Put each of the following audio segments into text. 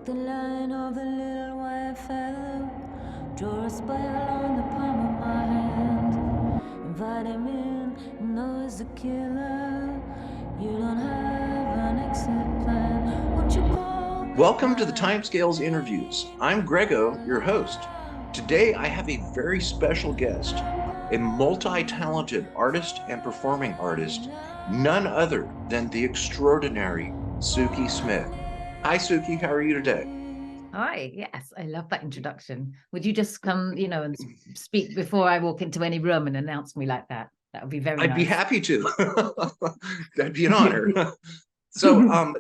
the line of a little white feather, draw a spiral on the palm of my hand, invite him in, you know he's a killer, you don't have an exit plan, won't you call? Welcome to the Timescales Interviews. I'm Grego, your host. Today I have a very special guest, a multi-talented artist and performing artist, none other than the extraordinary Sukie Smith. Hi Sukie, how are you today? Hi, yes, I love that introduction. Would you just come, and speak before I walk into any room and announce me like that? That would be very I'd be nice. happy to. That'd be an honor. So,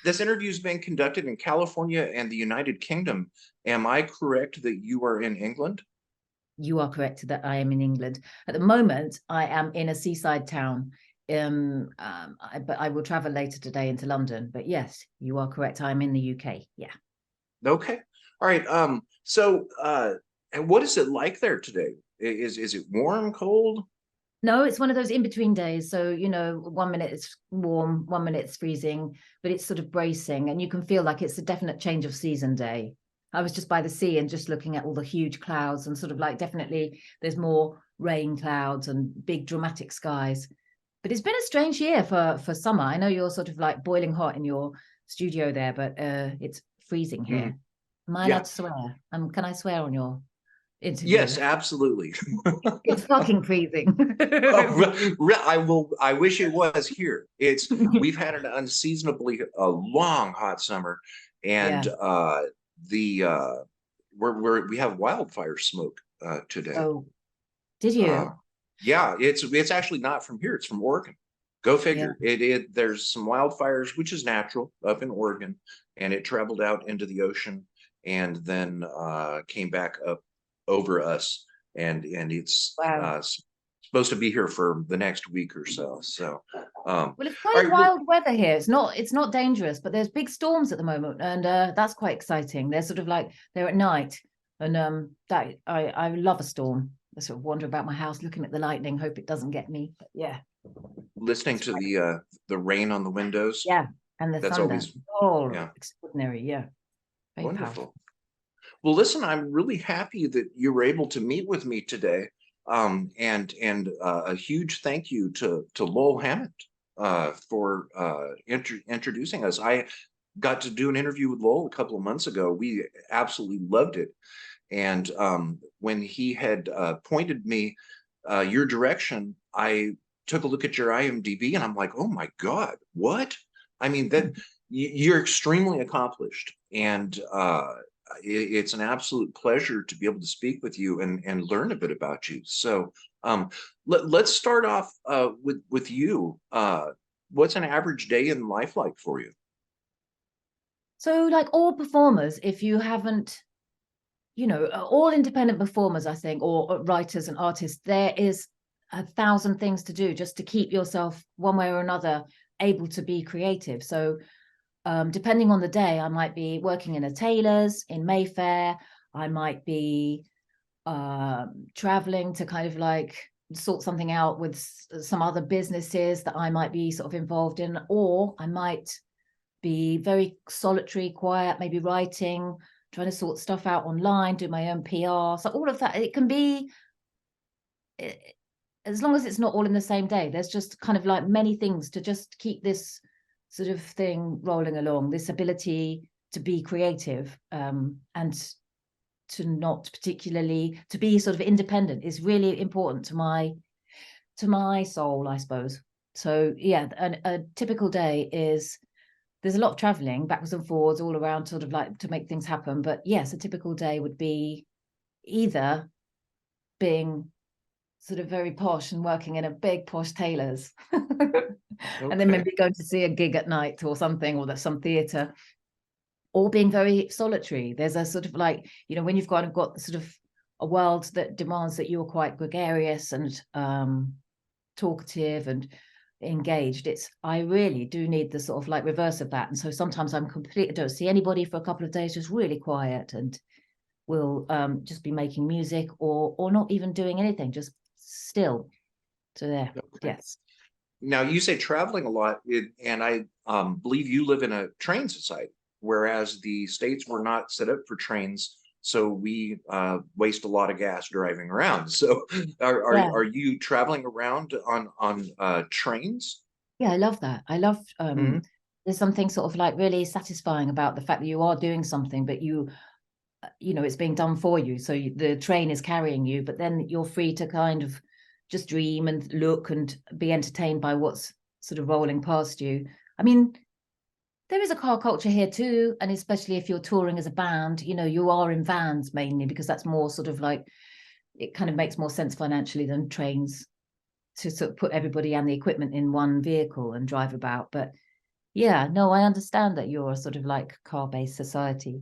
this interview is being conducted in California and the United Kingdom. Am I correct that you are in England? You are correct that I am in England. At the moment, I am in a seaside town. But I will travel later today into London. But yes, you are correct. I'm in the UK. Yeah. Okay. All right. And what is it like there today? Is it warm, cold? No, it's one of those in-between days. So, 1 minute it's warm, 1 minute it's freezing, but it's sort of bracing. And you can feel like it's a definite change of season day. I was just by the sea and just looking at all the huge clouds and sort of like definitely there's more rain clouds and big dramatic skies. But it's been a strange year for summer. I know you're sort of like boiling hot in your studio there, but it's freezing here. Am I allowed to swear? Can I swear on your interview? Yes, absolutely. It's fucking freezing. I wish it was here. We've had an unseasonably long hot summer, and we have wildfire smoke today. Oh, did you? Yeah, it's actually not from here. It's from Oregon. Go figure. There's some wildfires, which is natural up in Oregon, and it traveled out into the ocean and then came back up over us, and it's supposed to be here for the next week or so. So, well, it's quite wild weather here. It's not dangerous, but there's big storms at the moment, and that's quite exciting. They're sort of like they're at night, and that I love a storm. I sort of wander about my house looking at the lightning, hope it doesn't get me. But yeah, listening to the rain on the windows. Yeah, and the thunder. Always extraordinary. Yeah, very wonderful. Powerful. Well, listen, I'm really happy that you were able to meet with me today. And a huge thank you to Lowell Hammond for introducing us. I got to do an interview with Lowell a couple of months ago. We absolutely loved it. And when he had pointed me your direction, I took a look at your IMDb and I'm like, oh my God, what? I mean, that you're extremely accomplished, and it's an absolute pleasure to be able to speak with you and learn a bit about you. So let's start off with you. What's an average day in life like for you? So like all performers, if you haven't, all independent performers, I think, or writers and artists, there is 1,000 things to do just to keep yourself one way or another able to be creative. So depending on the day, I might be working in a tailor's in Mayfair. I might be traveling to kind of like sort something out with some other businesses that I might be sort of involved in, or I might be very solitary, quiet, maybe writing, trying to sort stuff out online, do my own PR. So all of that, it can be, as long as it's not all in the same day, there's just kind of like many things to just keep this sort of thing rolling along, this ability to be creative and to not particularly, to be sort of independent is really important to my soul, I suppose. So yeah, a typical day is, there's a lot of traveling backwards and forwards all around sort of like to make things happen. But yes, a typical day would be either being sort of very posh and working in a big posh tailor's and then maybe going to see a gig at night or something, or there's some theatre, or being very solitary. There's a sort of like, when you've got sort of a world that demands that you're quite gregarious and talkative and engaged, I really do need the sort of like reverse of that. And so sometimes I don't see anybody for a couple of days, just really quiet, and will just be making music or not even doing anything, just still. So there. Yes. Now you say traveling a lot, and I believe you live in a train society. whereas the states were not set up for trains. So we waste a lot of gas driving around. So Yeah. are you traveling around on trains? Yeah, I love that. I love Mhm. there's something sort of like really satisfying about the fact that you are doing something, but you know, it's being done for you. So the train is carrying you, but then you're free to kind of just dream and look and be entertained by what's sort of rolling past you. I mean, there is a car culture here too, and especially if you're touring as a band, you know, you are in vans mainly because that's more sort of like, it kind of makes more sense financially than trains to sort of put everybody and the equipment in one vehicle and drive about. But yeah, no, I understand that you're a sort of like car-based society.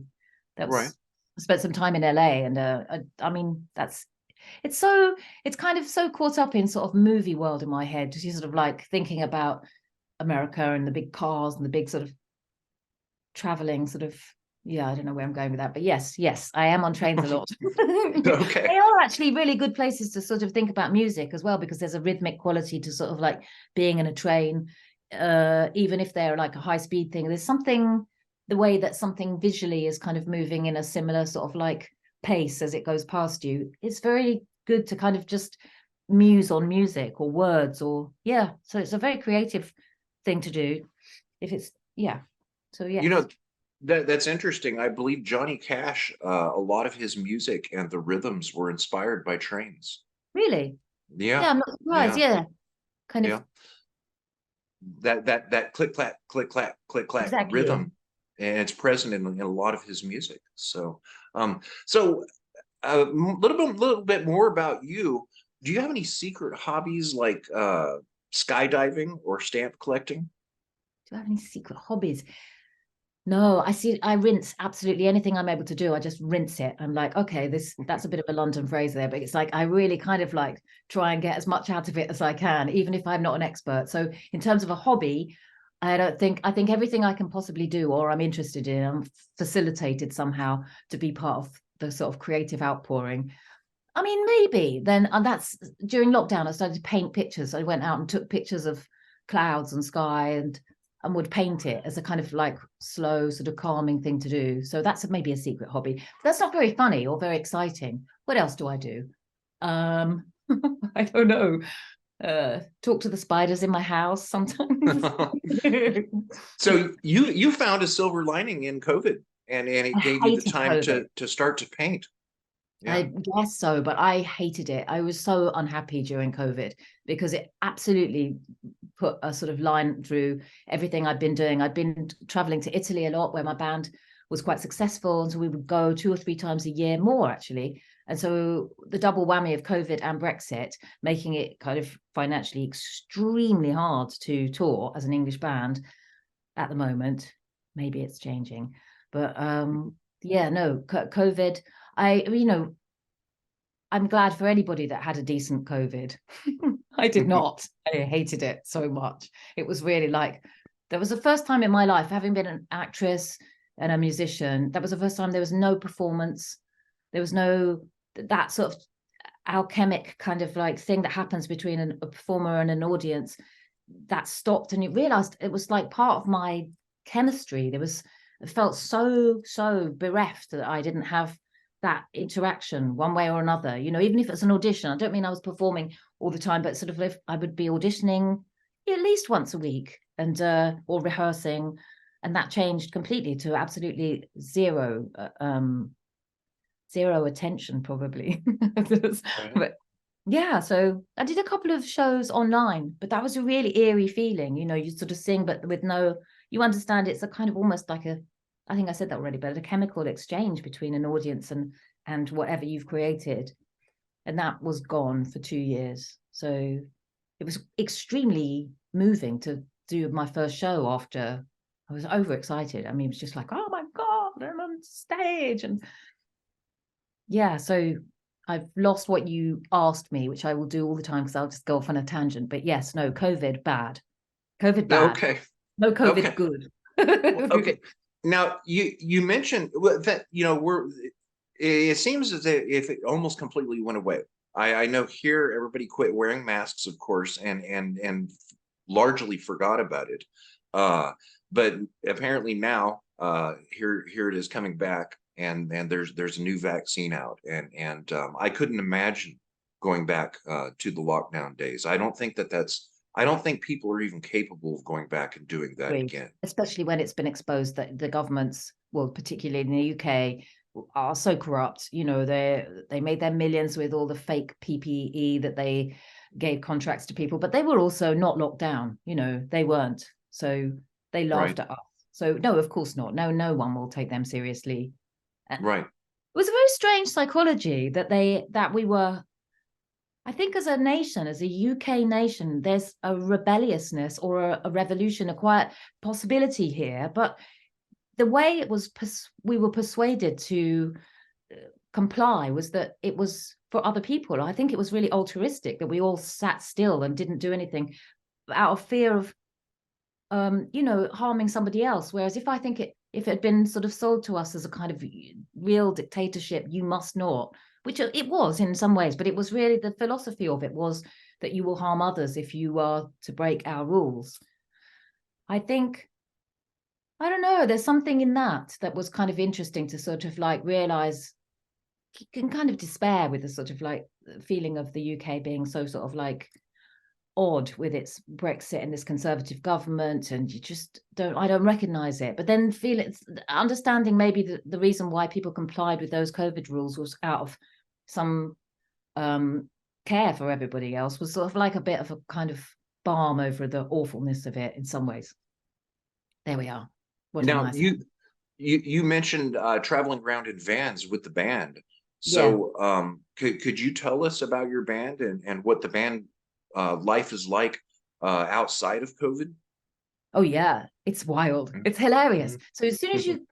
That Right. was, I spent some time in LA, and I mean, it's so, it's kind of so caught up in sort of movie world in my head, just sort of like thinking about America and the big cars and the big sort of traveling sort of, yeah, I don't know where I'm going with that, but yes, I am on trains a lot. Okay. They are actually really good places to sort of think about music as well, because there's a rhythmic quality to sort of like being in a train, even if they're like a high speed thing. There's something, the way that something visually is kind of moving in a similar sort of like pace as it goes past you. It's very good to kind of just muse on music or words, or yeah. So it's a very creative thing to do if it's, yeah. So You yes. know, that's interesting. I believe Johnny Cash, a lot of his music and the rhythms were inspired by trains. Really? Yeah, Yeah, I'm not surprised. yeah, Yeah, kind of yeah. That click clack exactly. rhythm, and it's present in a lot of his music. So a little bit more about you. Do you have any secret hobbies like skydiving or stamp collecting? Do I have any secret hobbies? No, I see. I rinse absolutely anything I'm able to do. I just rinse it. I'm like, okay, that's a bit of a London phrase there, but it's like I really kind of like try and get as much out of it as I can, even if I'm not an expert. So in terms of a hobby, I think everything I can possibly do or I'm interested in, I'm facilitated somehow to be part of the sort of creative outpouring. I mean, maybe then, and that's during lockdown, I started to paint pictures. I went out and took pictures of clouds and sky and would paint it as a kind of like slow, sort of calming thing to do. So that's maybe a secret hobby. That's not very funny or very exciting. What else do I do? Um, I don't know. Talk to the spiders in my house sometimes. So you found a silver lining in COVID, and it I gave you the hated time COVID. to start to paint. Yeah. I guess so, but I hated it. I was so unhappy during COVID because it absolutely put a sort of line through everything I'd been doing. I'd been traveling to Italy a lot where my band was quite successful. And so we would go 2 or 3 times a year, more actually. And so the double whammy of COVID and Brexit, making it kind of financially extremely hard to tour as an English band at the moment. Maybe it's changing. But yeah, no, COVID, you know, I'm glad for anybody that had a decent COVID. I did not. I hated it so much. It was really like, that was the first time in my life, having been an actress and a musician, that was the first time there was no performance. There was no, that sort of alchemic kind of like thing that happens between a performer and an audience, that stopped. And you realized it was like part of my chemistry. It felt so bereft that I didn't have that interaction one way or another, you know, even if it's an audition. I don't mean I was performing all the time, but sort of if I would be auditioning at least once a week and or rehearsing, and that changed completely to absolutely zero attention probably. Right. But yeah, so I did a couple of shows online, but that was a really eerie feeling. You know, you sort of sing, but with no, you understand it's a kind of almost like a, I think I said that already, but a chemical exchange between an audience and whatever you've created. And that was gone for 2 years. So it was extremely moving to do my first show after I was overexcited. I mean, it was just like, oh my God, I'm on stage. And yeah, so I've lost what you asked me, which I will do all the time because I'll just go off on a tangent. But yes, no, COVID bad. COVID bad. Okay. No COVID Okay. good. Okay. Now you mentioned that it seems as if it almost completely went away. I know here everybody quit wearing masks, of course, and largely forgot about it. But apparently now here it is coming back, and there's a new vaccine out, and I couldn't imagine going back to the lockdown days. I don't think I don't think people are even capable of going back and doing that again. Especially when it's been exposed that the governments, well, particularly in the UK, are so corrupt. You know, they made their millions with all the fake PPE that they gave contracts to people, but they were also not locked down. You know, they weren't. So they laughed at us. So no, of course not. No one will take them seriously. And Right. it was a very strange psychology that we were. I think as a nation, as a UK nation, there's a rebelliousness or a revolution, a quiet possibility here. But the way it was, we were persuaded to comply was that it was for other people. I think it was really altruistic that we all sat still and didn't do anything out of fear of, you know, harming somebody else. Whereas if it had been sort of sold to us as a kind of real dictatorship, you must not, which it was in some ways, but it was really the philosophy of it was that you will harm others if you are to break our rules. I think, I don't know, there's something in that was kind of interesting to sort of like realize, you can kind of despair with the sort of like feeling of the UK being so sort of like odd with its Brexit and this conservative government, and you just I don't recognize it. But then understanding maybe the reason why people complied with those COVID rules was out of some care for everybody else, was sort of like a bit of a kind of balm over the awfulness of it in some ways. There we are. Now you mentioned traveling around in vans with the band. So could you tell us about your band and what the band life is like outside of COVID? Oh yeah, it's wild. It's hilarious. So as soon as you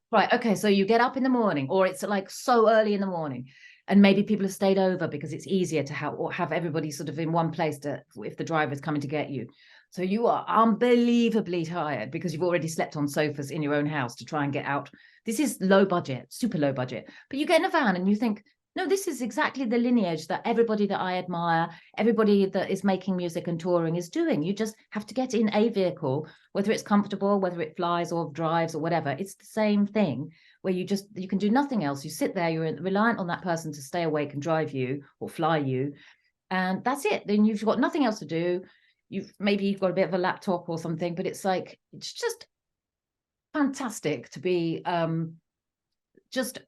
so you get up in the morning, or it's like so early in the morning, and maybe people have stayed over because it's easier to have everybody sort of in one place if the driver's coming to get you. So you are unbelievably tired because you've already slept on sofas in your own house to try and get out. This is low budget, super low budget. But you get in a van and you think, no, this is exactly the lineage that everybody that I admire, everybody that is making music and touring is doing. You just have to get in a vehicle, whether it's comfortable, whether it flies or drives or whatever. It's the same thing where you can do nothing else. You sit there, you're reliant on that person to stay awake and drive you or fly you. And that's it. Then you've got nothing else to do. Maybe you've got a bit of a laptop or something, but it's like, it's just fantastic to be just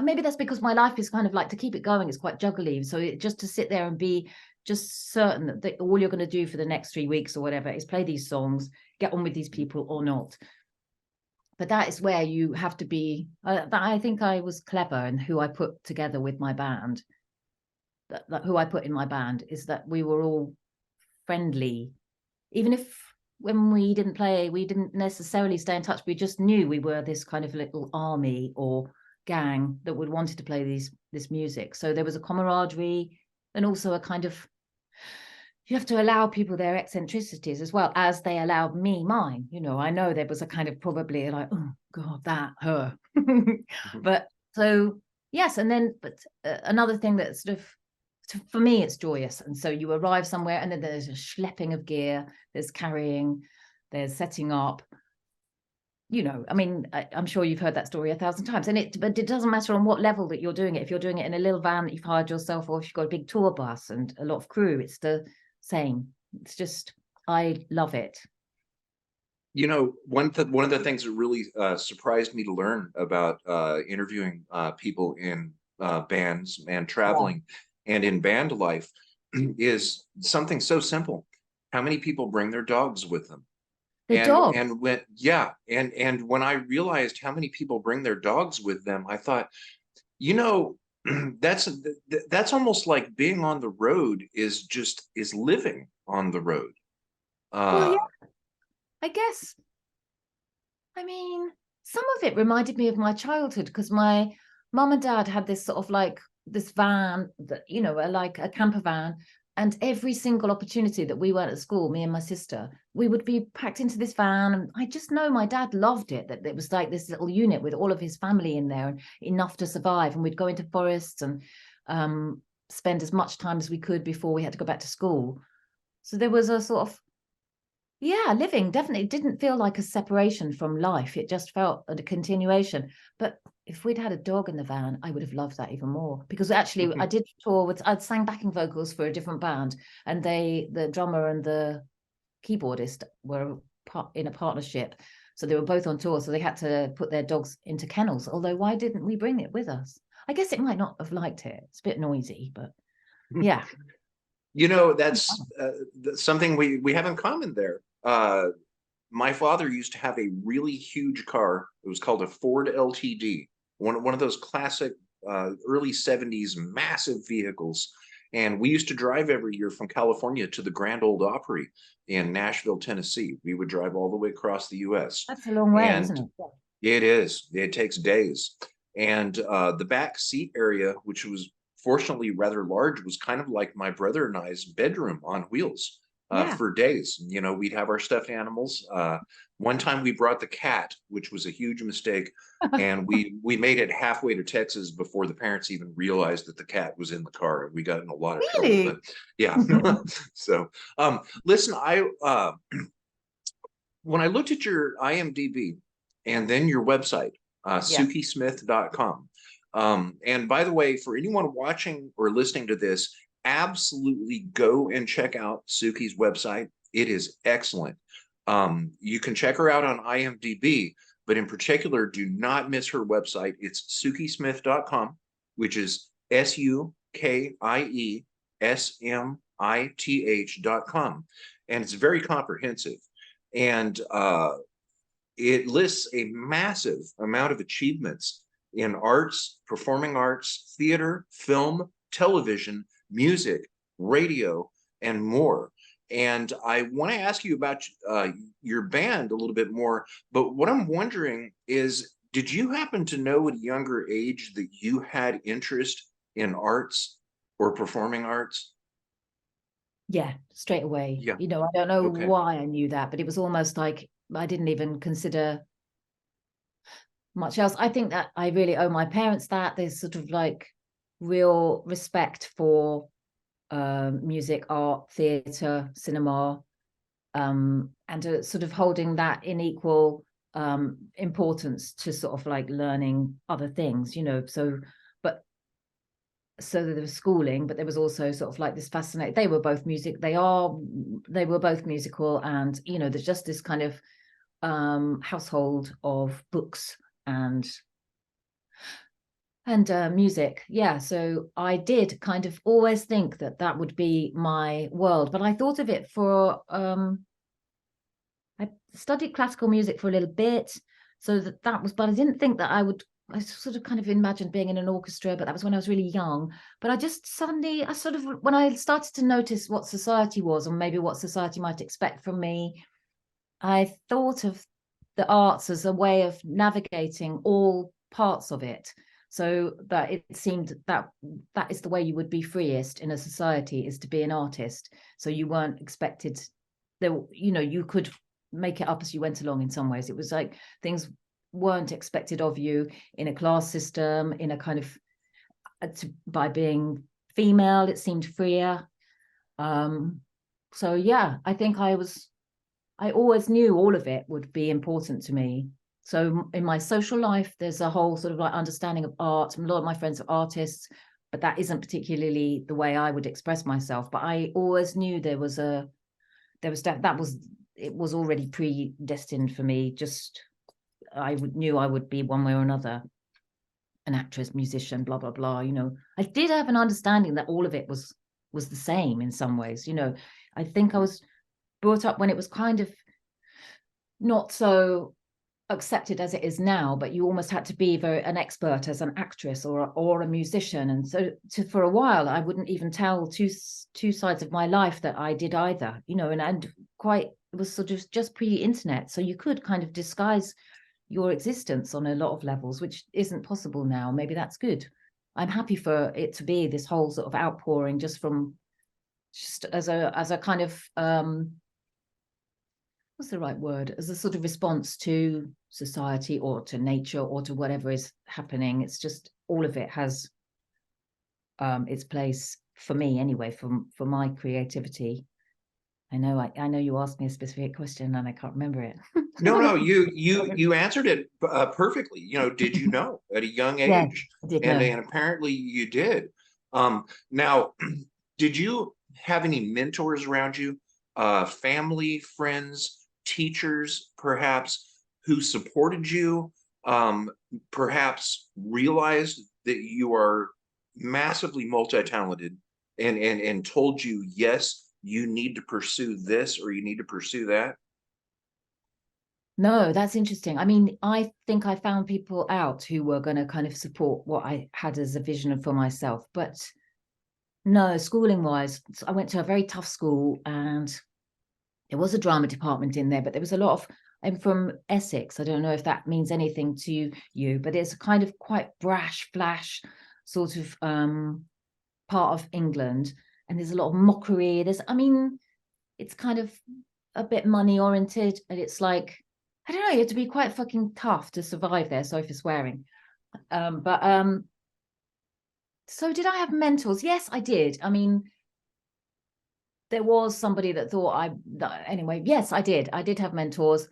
maybe that's because my life is kind of like, to keep it going, it's quite juggly. So just to sit there and be just certain that all you're going to do for the next 3 weeks or whatever is play these songs, get on with these people or not. But that is where you have to be. I think I was clever in who I put together with my band. Who I put in my band is that we were all friendly, even if when we didn't play, we didn't necessarily stay in touch. We just knew we were this kind of little army or gang that would wanted to play this music. So there was a camaraderie, and also a kind of, you have to allow people their eccentricities as well as they allowed me mine. You know, I know there was a kind of probably like, oh God, that her. But so yes, and then another thing that sort of, for me, it's joyous. And so you arrive somewhere and then there's a schlepping of gear, there's carrying, there's setting up. You know, I mean, I'm sure you've heard that story 1,000 times. But it doesn't matter on what level that you're doing it. If you're doing it in a little van that you've hired yourself, or if you've got a big tour bus and a lot of crew, it's the same. It's just, I love it. You know, one of the things that really surprised me to learn about interviewing people in bands and traveling and in band life is something so simple. How many people bring their dogs with them? And when I realized how many people bring their dogs with them, I thought, you know, that's almost like being on the road is living on the road. Well, yeah, I guess. I mean, some of it reminded me of my childhood, because my mum and dad had this sort of like this van that, you know, like a camper van. And every single opportunity that we weren't at school, me and my sister, we would be packed into this van. And I just know my dad loved it, that it was like this little unit with all of his family in there and enough to survive. And we'd go into forests and spend as much time as we could before we had to go back to school. So there was a sort of Yeah, living definitely didn't feel like a separation from life. It just felt a continuation. But if we'd had a dog in the van, I would have loved that even more, because actually I did tour with, I'd sang backing vocals for a different band, and the drummer and the keyboardist were in a partnership. So they were both on tour. So they had to put their dogs into kennels. Although why didn't we bring it with us? I guess it might not have liked it. It's a bit noisy, but yeah. You know, that's something we have in common there. My father used to have a really huge car. It was called a Ford LTD, one of those classic early 70s massive vehicles. And we used to drive every year from California to the Grand Ole Opry in Nashville, Tennessee. We would drive all the way across the US. That's a long way, isn't And it? it is, it takes days. And the back seat area, which was fortunately rather large, was kind of like my brother and I's bedroom on wheels Yeah. for days. You know, we'd have our stuffed animals. One time we brought the cat, which was a huge mistake, and we made it halfway to Texas before the parents even realized that the cat was in the car, and we got in a lot of trouble. Really? But yeah, so listen, I when I looked at your IMDb and then your website, Yeah. sukiesmith.com. And by the way, for anyone watching or listening to this, absolutely go and check out Sukie's website. It is excellent. You can check her out on IMDb, but in particular, do not miss her website. It's sukiesmith.com, which is SUKIESMITH.com. And it's very comprehensive. And it lists a massive amount of achievements in arts, performing arts, theater, film, television, music, radio, and more. And I want to ask you about your band a little bit more, but what I'm wondering is, did you happen to know at a younger age that you had interest in arts or performing arts? Yeah, straight away. Yeah. You know, I don't know Okay. why I knew that, but it was almost like I didn't even consider much else. I think that I really owe my parents that. There's sort of like real respect for music, art, theatre, cinema, and sort of holding that in equal importance to sort of like learning other things, you know. So, but so there was schooling, but there was also sort of like this fascinating, they were both they were both musical, and you know, there's just this kind of household of books and music. Yeah, so I did kind of always think that that would be my world, but I thought of it for I studied classical music for a little bit, so that was, but I didn't think that I sort of kind of imagined being in an orchestra, but that was when I was really young. But I just suddenly, I sort of, when I started to notice what society was, and maybe what society might expect from me, I thought of the arts as a way of navigating all parts of it. So that it seemed that that is the way you would be freest in a society, is to be an artist. So you weren't expected there, you know, you could make it up as you went along in some ways. It was like things weren't expected of you in a class system, in a kind of by being female, it seemed freer. So yeah, I think I always knew all of it would be important to me. So in my social life, there's a whole sort of like understanding of art. A lot of my friends are artists, but that isn't particularly the way I would express myself. But I always knew it was already predestined for me. Just knew I would be one way or another an actress, musician, blah blah blah. You know, I did have an understanding that all of it was the same in some ways. You know, I think I was brought up when it was kind of not so accepted as it is now, but you almost had to be an expert as an actress or a musician. And so for a while, I wouldn't even tell two sides of my life that I did either, you know, and quite, it was sort of just pre-internet. So you could kind of disguise your existence on a lot of levels, which isn't possible now. Maybe that's good. I'm happy for it to be this whole sort of outpouring just as a kind of what's the right word, as a sort of response to society or to nature or to whatever is happening. It's just all of it has its place for me anyway, for my creativity. I know you asked me a specific question and I can't remember it. No, you answered it perfectly. You know, did you know at a young Yeah, age? I did And know. apparently you did. Now, did you have any mentors around you, family, friends, teachers, perhaps, who supported you, perhaps realized that you are massively multi-talented and told you, yes, you need to pursue this or you need to pursue that? No, that's interesting. I mean, I think I found people out who were going to kind of support what I had as a vision for myself. But no, schooling wise, I went to a very tough school and there was a drama department in there, but there was a lot of, I'm from Essex. I don't know if that means anything to you, but it's a kind of quite brash, flash sort of part of England. And there's a lot of mockery. I mean, it's kind of a bit money oriented. And it's like, I don't know, you have to be quite fucking tough to survive there. Sorry for swearing. So did I have mentors? Yes, I did. I mean, there was somebody that thought anyway, yes, I did. I did have mentors.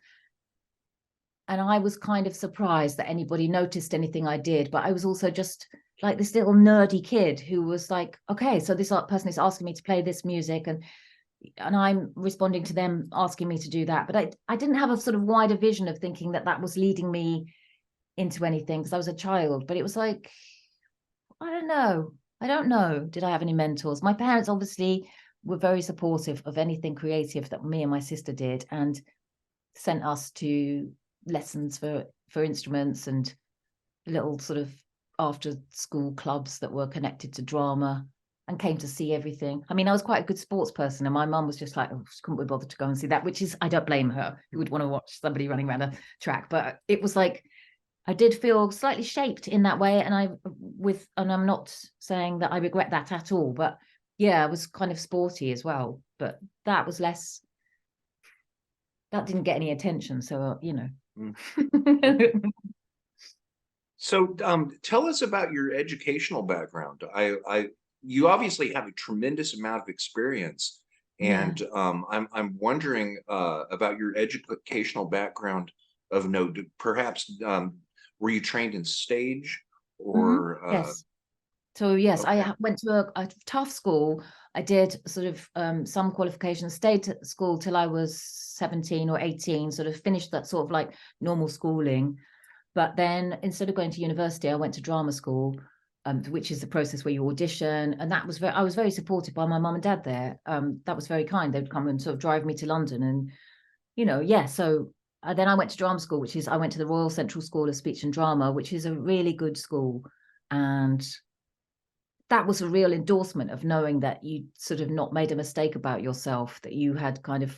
And I was kind of surprised that anybody noticed anything I did. But I was also just like this little nerdy kid who was like, okay, so this person is asking me to play this music and I'm responding to them asking me to do that. But I didn't have a sort of wider vision of thinking that that was leading me into anything because I was a child. But it was like, I don't know. I don't know. Did I have any mentors? My parents obviously were very supportive of anything creative that me and my sister did and sent us to lessons for instruments and little sort of after school clubs that were connected to drama and came to see everything. I mean, I was quite a good sports person and my mum was just like, oh, couldn't we bother to go and see that, which is, I don't blame her. Who would want to watch somebody running around a track? But it was like, I did feel slightly shaped in that way. And I'm not saying that I regret that at all, but yeah, I was kind of sporty as well, but that was less, that didn't get any attention. So, you know. So tell us about your educational background. You obviously have a tremendous amount of experience, and I'm wondering about your educational background of note. Perhaps were you trained in stage or Yes. So yes, okay. I went to a tough school. I did sort of some qualifications, stayed at school till I was 17 or 18, sort of finished that sort of like normal schooling. But then instead of going to university, I went to drama school, which is the process where you audition. And that was I was very supported by my mum and dad there. That was very kind. They'd come and sort of drive me to London and, you know, yeah. So then I went to drama school, I went to the Royal Central School of Speech and Drama, which is a really good school. And that was a real endorsement of knowing that you sort of not made a mistake about yourself, that you had kind of,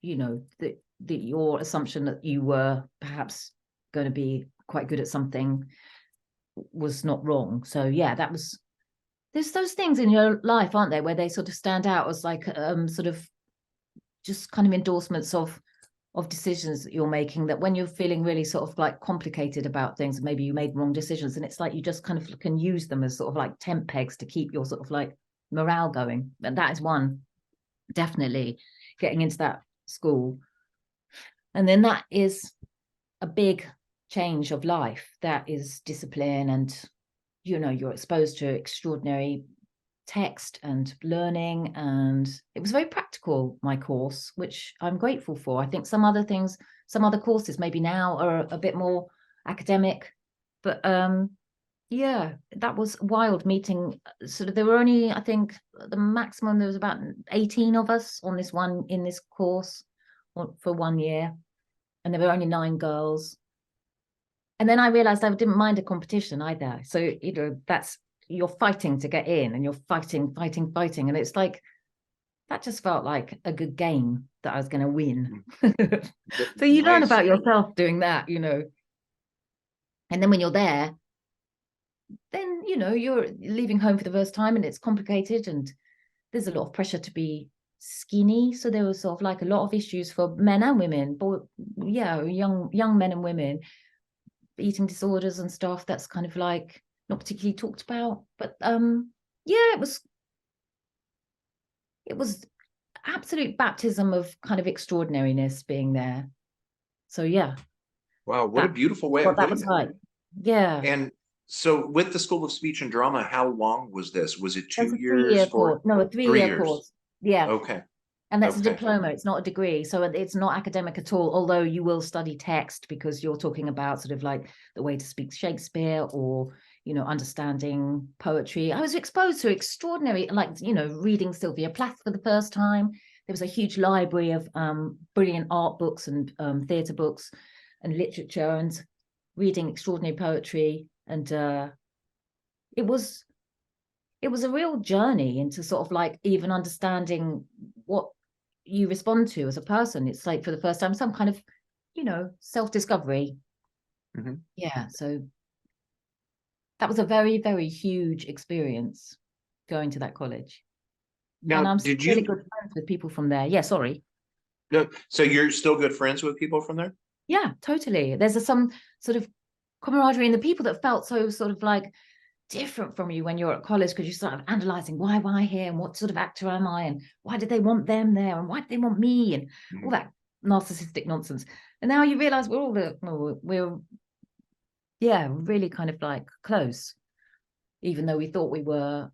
you know, that your assumption that you were perhaps going to be quite good at something was not wrong. So yeah, there's those things in your life, aren't there, where they sort of stand out as like sort of just kind of endorsements of decisions that you're making, that when you're feeling really sort of like complicated about things, maybe you made wrong decisions, and it's like you just kind of can use them as sort of like tent pegs to keep your sort of like morale going. And that is one, definitely, getting into that school. And then that is a big change of life. That is discipline, and you know, you're exposed to extraordinary text and learning, and it was very practical, my course, which I'm grateful for. I think some other courses maybe now are a bit more academic, but yeah, that was wild meeting. Sort of, there were only, I think the maximum, there was about 18 of us in this course for 1 year, and there were only 9 girls. And then I realized I didn't mind a competition either. So, you know, you're fighting to get in, and you're fighting. And it's like, that just felt like a good game that I was going to win. So you learn about yourself doing that, you know. And then when you're there, then, you know, you're leaving home for the first time and it's complicated and there's a lot of pressure to be skinny. So there was sort of like a lot of issues for men and women, but yeah, young men and women, eating disorders and stuff. That's kind of like not particularly talked about, but yeah, it was absolute baptism of kind of extraordinariness being there. So yeah, Wow, what a beautiful way what of that putting was it. like. Yeah. And so with the School of Speech and Drama, how long was this? Was it That's 2 a years, 3-year course. No, a 3 3-year years? course. Yeah. Okay, And that's a okay. diploma. It's not a degree. So it's not academic at all, although you will study text because you're talking about sort of like the way to speak Shakespeare or, you know, understanding poetry. I was exposed to extraordinary, like, you know, reading Sylvia Plath for the first time. There was a huge library of brilliant art books and theatre books and literature, and reading extraordinary poetry. And it was a real journey into sort of like even understanding what you respond to as a person. It's like for the first time, some kind of, you know, self-discovery. Yeah. So that was a very, very huge experience going to that college. And Now, I'm still did really you, good friends with people from there. Yeah, sorry. no, so you're still good friends with people from there? Yeah, totally. There's some sort of camaraderie, and the people that felt so sort of like different from you when you're at college, because you start of analyzing why am I here and what sort of actor am I and why did they want them there and why did they want me and all that narcissistic nonsense. And now you realize we're yeah, really kind of like close, even though we thought we were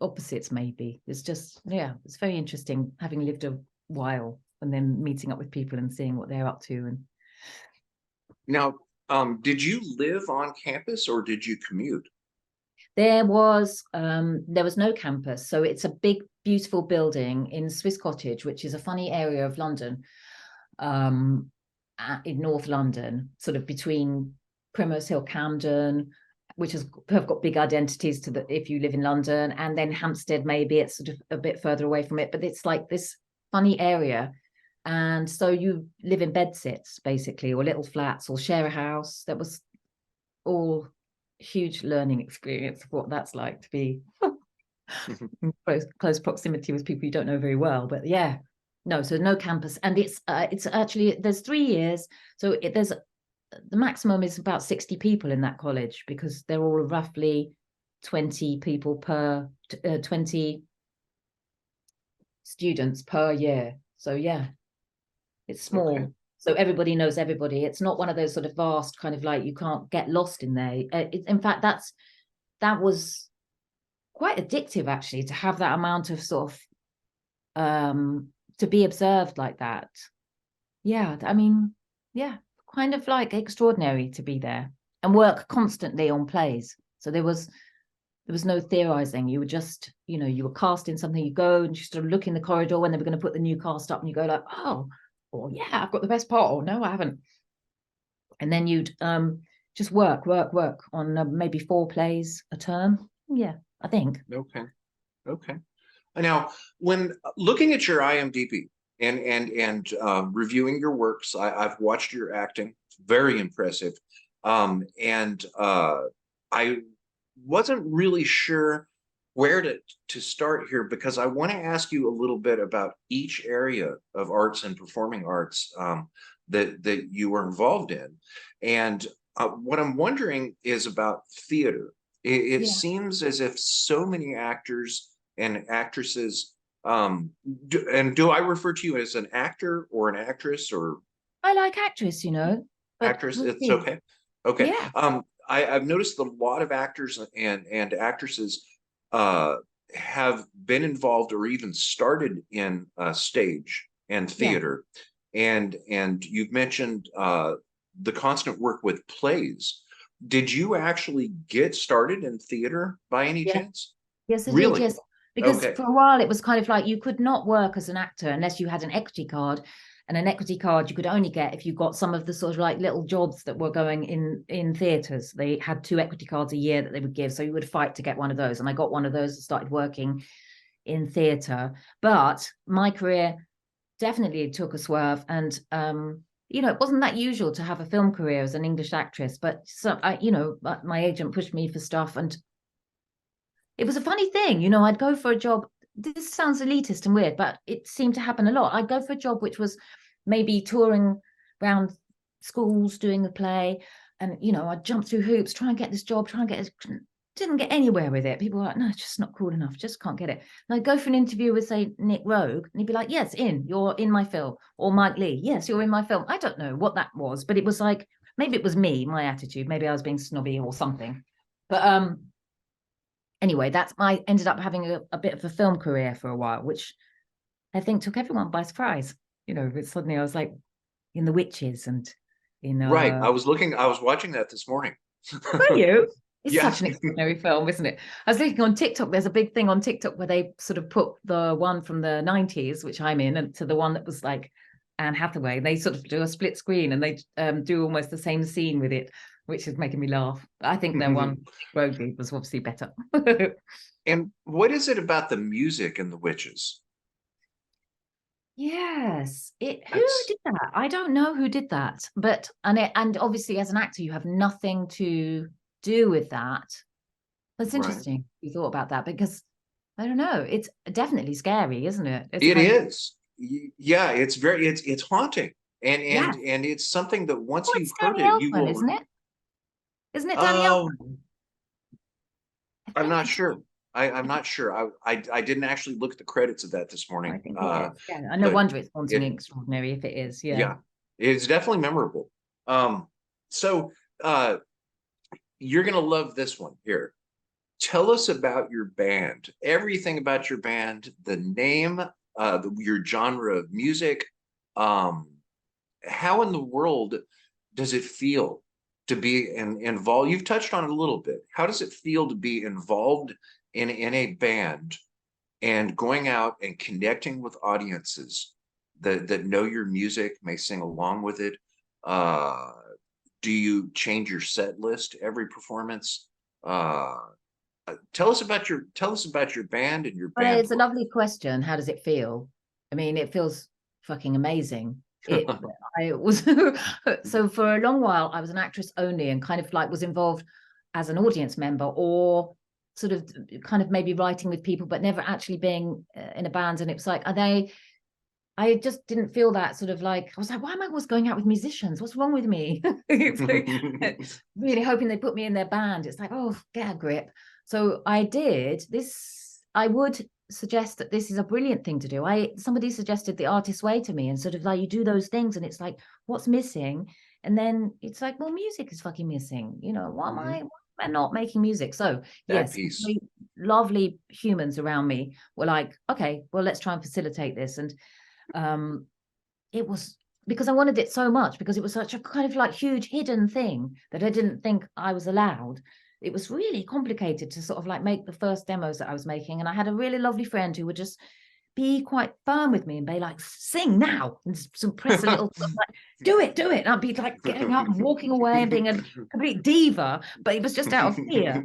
opposites maybe. It's just, yeah, it's very interesting having lived a while and then meeting up with people and seeing what they're up to. And Now, did you live on campus or did you commute? there was no campus, so it's a big beautiful building in Swiss Cottage, which is a funny area of London, in North London, sort of between Primrose Hill, Camden, which have got big identities to the, if you live in London, and then Hampstead, maybe it's sort of a bit further away from it, but it's like this funny area. And so you live in bedsits basically, or little flats, or share a house. That was all huge learning experience of what that's like to be in close proximity with people you don't know very well. But yeah, no, so no campus. And it's actually, there's 3 years, so there's the maximum is about 60 people in that college, because they're all roughly 20 people per 20 students per year. So yeah, it's small. Okay. So everybody knows everybody. It's not one of those sort of vast kind of like you can't get lost in there. In fact, that was quite addictive actually, to have that amount of sort of to be observed like that. Yeah, I mean, yeah, kind of like extraordinary to be there and work constantly on plays. So there was no theorizing. You were just, you know, you were cast in something, you go and you sort of look in the corridor when they were going to put the new cast up, and you go like, oh, or yeah, I've got the best part, or no, I haven't. And then you'd just work on maybe 4 plays a term. Yeah, I think. Okay. Okay. Now, when looking at your IMDb and reviewing your works, I've watched your acting. It's very impressive. And I wasn't really sure where to start here, because I want to ask you a little bit about each area of arts and performing arts that you were involved in. And what I'm wondering is about theater. It Yeah, seems as if so many actors and actresses, do I refer to you as an actor or an actress or I like actress, you know, but actress? we'll It's see. okay. Okay. Yeah, I've noticed a lot of actors and actresses uh, have been involved or even started in stage and yeah, theater, and you've mentioned the constant work with plays. Did you actually get started in theater by any yeah. chance? Yes, I did. Really? Yes, because Okay. for a while it was kind of like you could not work as an actor unless you had an equity card, and an equity card you could only get if you got some of the sort of like little jobs that were going in theaters. They had 2 equity cards a year that they would give, so you would fight to get one of those. And I got one of those and started working in theater. But my career definitely took a swerve, and you know, it wasn't that usual to have a film career as an English actress. But so you know, my agent pushed me for stuff, and it was a funny thing, you know, I'd go for a job. This sounds elitist and weird, but it seemed to happen a lot. I'd go for a job which was maybe touring around schools doing the play, and you know, I'd jump through hoops, try and get this job, try and get this, didn't get anywhere with it. People were like, no, it's just not cool enough, just can't get it. And I'd go for an interview with, say, Nick Rogue, and he'd be like, yes, you're in my film. Or Mike Lee, yes, you're in my film. I don't know what that was, but it was like, maybe it was me, my attitude, maybe I was being snobby or something. But anyway, I ended up having a bit of a film career for a while, which I think took everyone by surprise. Suddenly I was like in The Witches and in Right. I was watching that this morning. Were you? It's Yeah. such an extraordinary film, isn't it? I was looking on TikTok. There's a big thing on TikTok where they sort of put the one from the 90s, which I'm in, and to the one that was like Anne Hathaway. They sort of do a split screen and they do almost the same scene with it, which is making me laugh. I think their one Roadie was obviously better. And what is it about the music in The Witches? Yes, who That's did that? I don't know who did that, but and obviously as an actor you have nothing to do with that. That's right. interesting. You thought about that because I don't know. It's definitely scary, isn't it? It's It kind of, is. Yeah, it's haunting. And yeah. it's something that once Oh, you've it's heard Danny it, you Elfman, will. isn't it? Isn't it Danny Oh, Elfman? I I'm think not it. sure. I'm not sure. I didn't actually look at the credits of that this I morning. think it is. Yeah. No But wonder it's haunting it and extraordinary if it is. Yeah. yeah, it's definitely memorable. So you're gonna love this one here. Tell us about your band, everything about your band, the name, your genre of music. How in the world does it feel to be involved? You've touched on it a little bit. How does it feel to be involved in a band and going out and connecting with audiences that know your music, may sing along with it? Do you change your set list every performance? Uh, tell us about your band and your Well, band it's a life. lovely question. How does it feel? I mean, it feels fucking amazing. I was so for a long while I was an actress only and kind of like was involved as an audience member or sort of kind of maybe writing with people, but never actually being in a band. And it was like, I just didn't feel that sort of like, I was like, why am I always going out with musicians? What's wrong with me? It's like, really hoping they put me in their band. It's like, oh, get a grip. So I did this. I would suggest that this is a brilliant thing to do. Somebody suggested the artist's way to me and sort of like you do those things and it's like, what's missing? And then it's like, well, music is fucking missing. Why am I not making music? So That yes, piece. lovely humans around me were like, okay, well, let's try and facilitate this. And it was because I wanted it so much because it was such a kind of like huge hidden thing that I didn't think I was allowed. It was really complicated to sort of like make the first demos that I was making. And I had a really lovely friend who would just be quite firm with me and be like, sing now, and some press a little like, do it. And I'd be like getting up and walking away and being a complete diva, but it was just out of fear.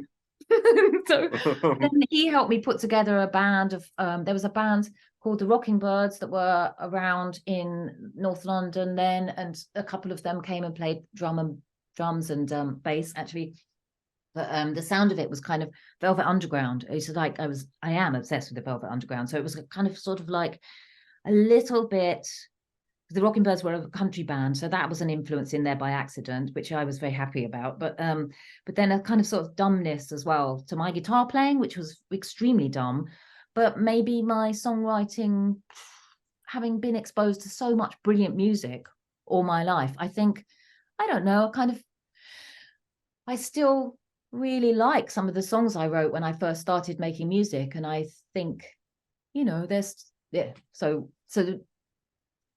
So then he helped me put together a band of there was a band called the Rocking Birds that were around in North London then, and a couple of them came and played drums and bass actually. But the sound of it was kind of Velvet Underground. It's like I am obsessed with the Velvet Underground. So it was kind of sort of like a little bit. The Rocking Birds were a country band, so that was an influence in there by accident, which I was very happy about. But then a kind of sort of dumbness as well to my guitar playing, which was extremely dumb. But maybe my songwriting, having been exposed to so much brilliant music all my life, I think, I don't know, I still really like some of the songs I wrote when I first started making music. And I think, So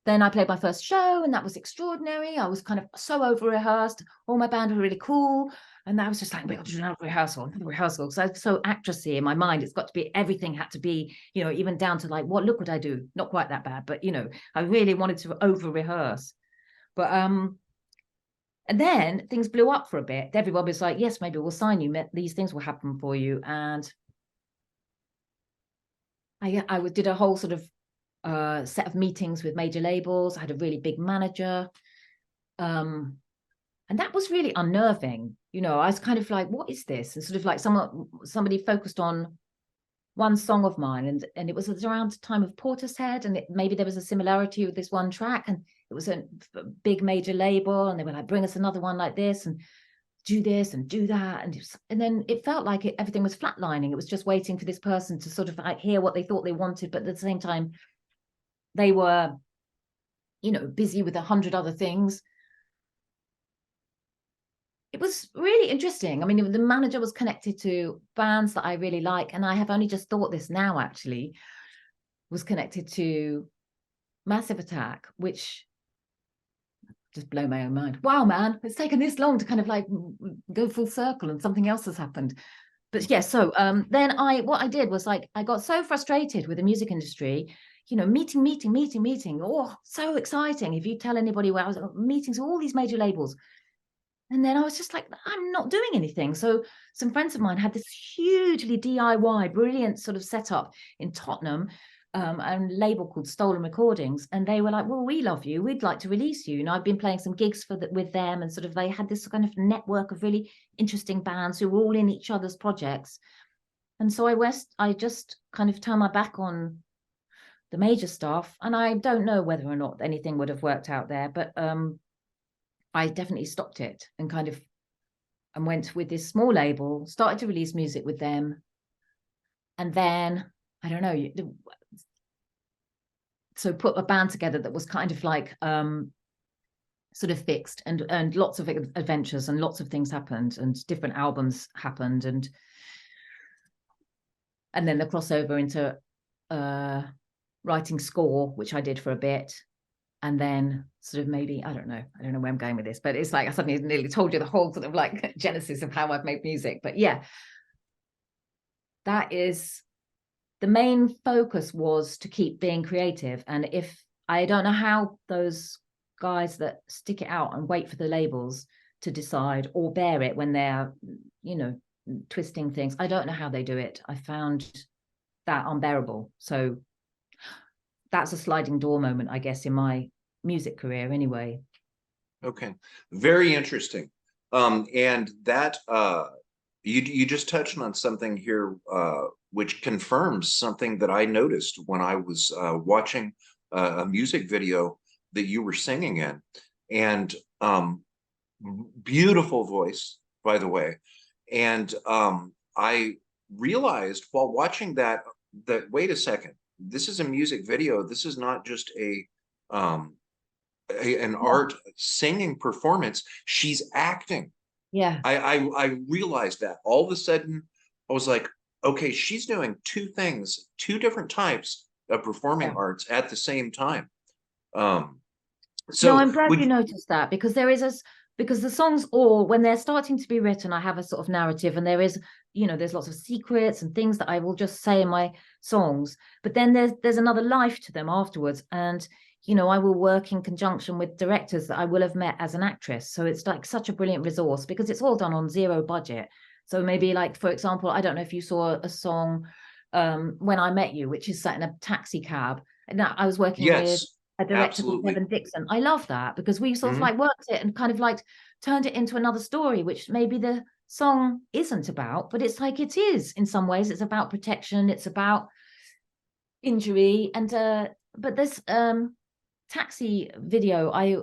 then I played my first show and that was extraordinary. I was kind of so over-rehearsed. All my band were really cool. And I was just like, we got to do another rehearsal. Because I was so actressy in my mind. It's got to be, everything had to be, even down to like, look what I do. Not quite that bad, but, I really wanted to over-rehearse. But, and then things blew up for a bit. Everyone was like, yes, maybe we'll sign you. These things will happen for you. And I did a whole sort of set of meetings with major labels. I had a really big manager. And that was really unnerving. I was kind of like, what is this? And sort of like somebody focused on one song of mine. And it was around the time of Portishead. And maybe there was a similarity with this one track. And it was a big major label. And they were like, bring us another one like this. And do this and do that, and then it felt like everything was flatlining. It was just waiting for this person to sort of like hear what they thought they wanted, but at the same time they were, you know, busy with 100 other things. It was really interesting. I mean, the manager was connected to bands that I really like, and I have only just thought this now, actually, was connected to Massive Attack, which just blow my own mind. Wow, man, it's taken this long to kind of like go full circle and something else has happened. But yeah, so then what I did was like, I got so frustrated with the music industry, you know, meeting. Oh, so exciting. If you tell anybody where I was at meetings with all these major labels. And then I was just like, I'm not doing anything. So some friends of mine had this hugely DIY, brilliant sort of setup in Tottenham, and a label called Stolen Recordings. And they were like, well, we love you. We'd like to release you. And I've been playing some gigs with them. And sort of they had this kind of network of really interesting bands who were all in each other's projects. And so I just kind of turned my back on the major stuff. And I don't know whether or not anything would have worked out there, but I definitely stopped it and kind of and went with this small label, started to release music with them. And then, I don't know, so put a band together that was kind of like sort of fixed, and lots of adventures and lots of things happened and different albums happened. And then the crossover into writing score, which I did for a bit. And then sort of maybe, I don't know where I'm going with this, but it's like I suddenly nearly told you the whole sort of like genesis of how I've made music. But yeah, that is the main focus, was to keep being creative. And if I don't know how those guys that stick it out and wait for the labels to decide or bear it when they're, you know, twisting things, I don't know how they do it. I found that unbearable. So that's a sliding door moment, I guess, in my music career anyway. Okay, very interesting. And that you just touched on something here, which confirms something that I noticed when I was watching a music video that you were singing in. And beautiful voice, by the way. And I realized while watching that wait a second, this is a music video. This is not just an art singing performance. She's acting. Yeah. I realized that all of a sudden I was like, okay, she's doing two things, two different types of performing arts at the same time. So no, I'm glad you noticed that, because because the songs all, when they're starting to be written, I have a sort of narrative, and there is, you know, there's lots of secrets and things that I will just say in my songs, but then there's another life to them afterwards. And you know, I will work in conjunction with directors that I will have met as an actress. So it's like such a brilliant resource, because it's all done on zero budget. So maybe, like, for example, I don't know if you saw a song, When I Met You, which is set in a taxi cab. And I was working with a director called Kevin Dixon. I love that, because we sort of like worked it and kind of like turned it into another story, which maybe the song isn't about, but it's like it is in some ways. It's about protection, it's about injury. And but this taxi video, I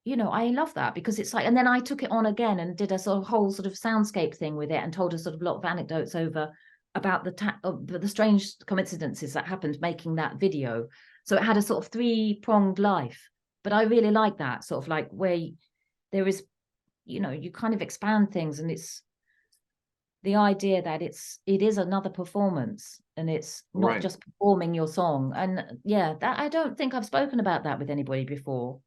love that, because it's like, and then I took it on again and did a sort of whole sort of soundscape thing with it, and told a sort of lot of anecdotes over about the strange coincidences that happened making that video. So it had a sort of three-pronged life. But I really like that sort of like where there is, you know, you kind of expand things, and it's the idea that it is another performance, and it's not just performing your song. And yeah, that I don't think I've spoken about that with anybody before,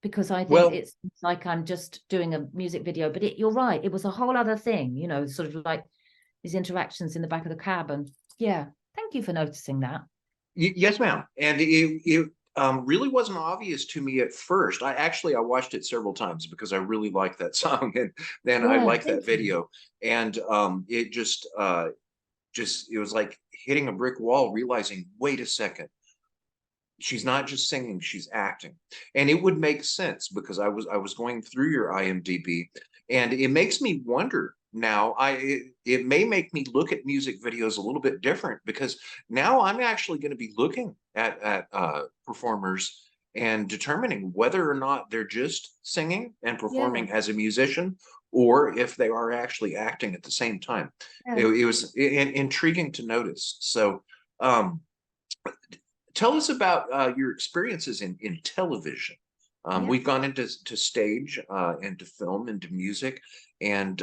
because I think it's like I'm just doing a music video. But you're right, it was a whole other thing, you know, sort of like these interactions in the back of the cab. And yeah, thank you for noticing that. Yes, ma'am. And it really wasn't obvious to me at first. I watched it several times because I really like that song, and then I like that video. And it just it was like hitting a brick wall, realizing, wait a second, she's not just singing, she's acting. And it would make sense, because I was going through your IMDb, and it makes me wonder now. It may make me look at music videos a little bit different, because now I'm actually going to be looking at performers and determining whether or not they're just singing and performing as a musician, or if they are actually acting at the same time. It was intriguing to notice. So tell us about your experiences in television. We've gone into stage, into film, into music, and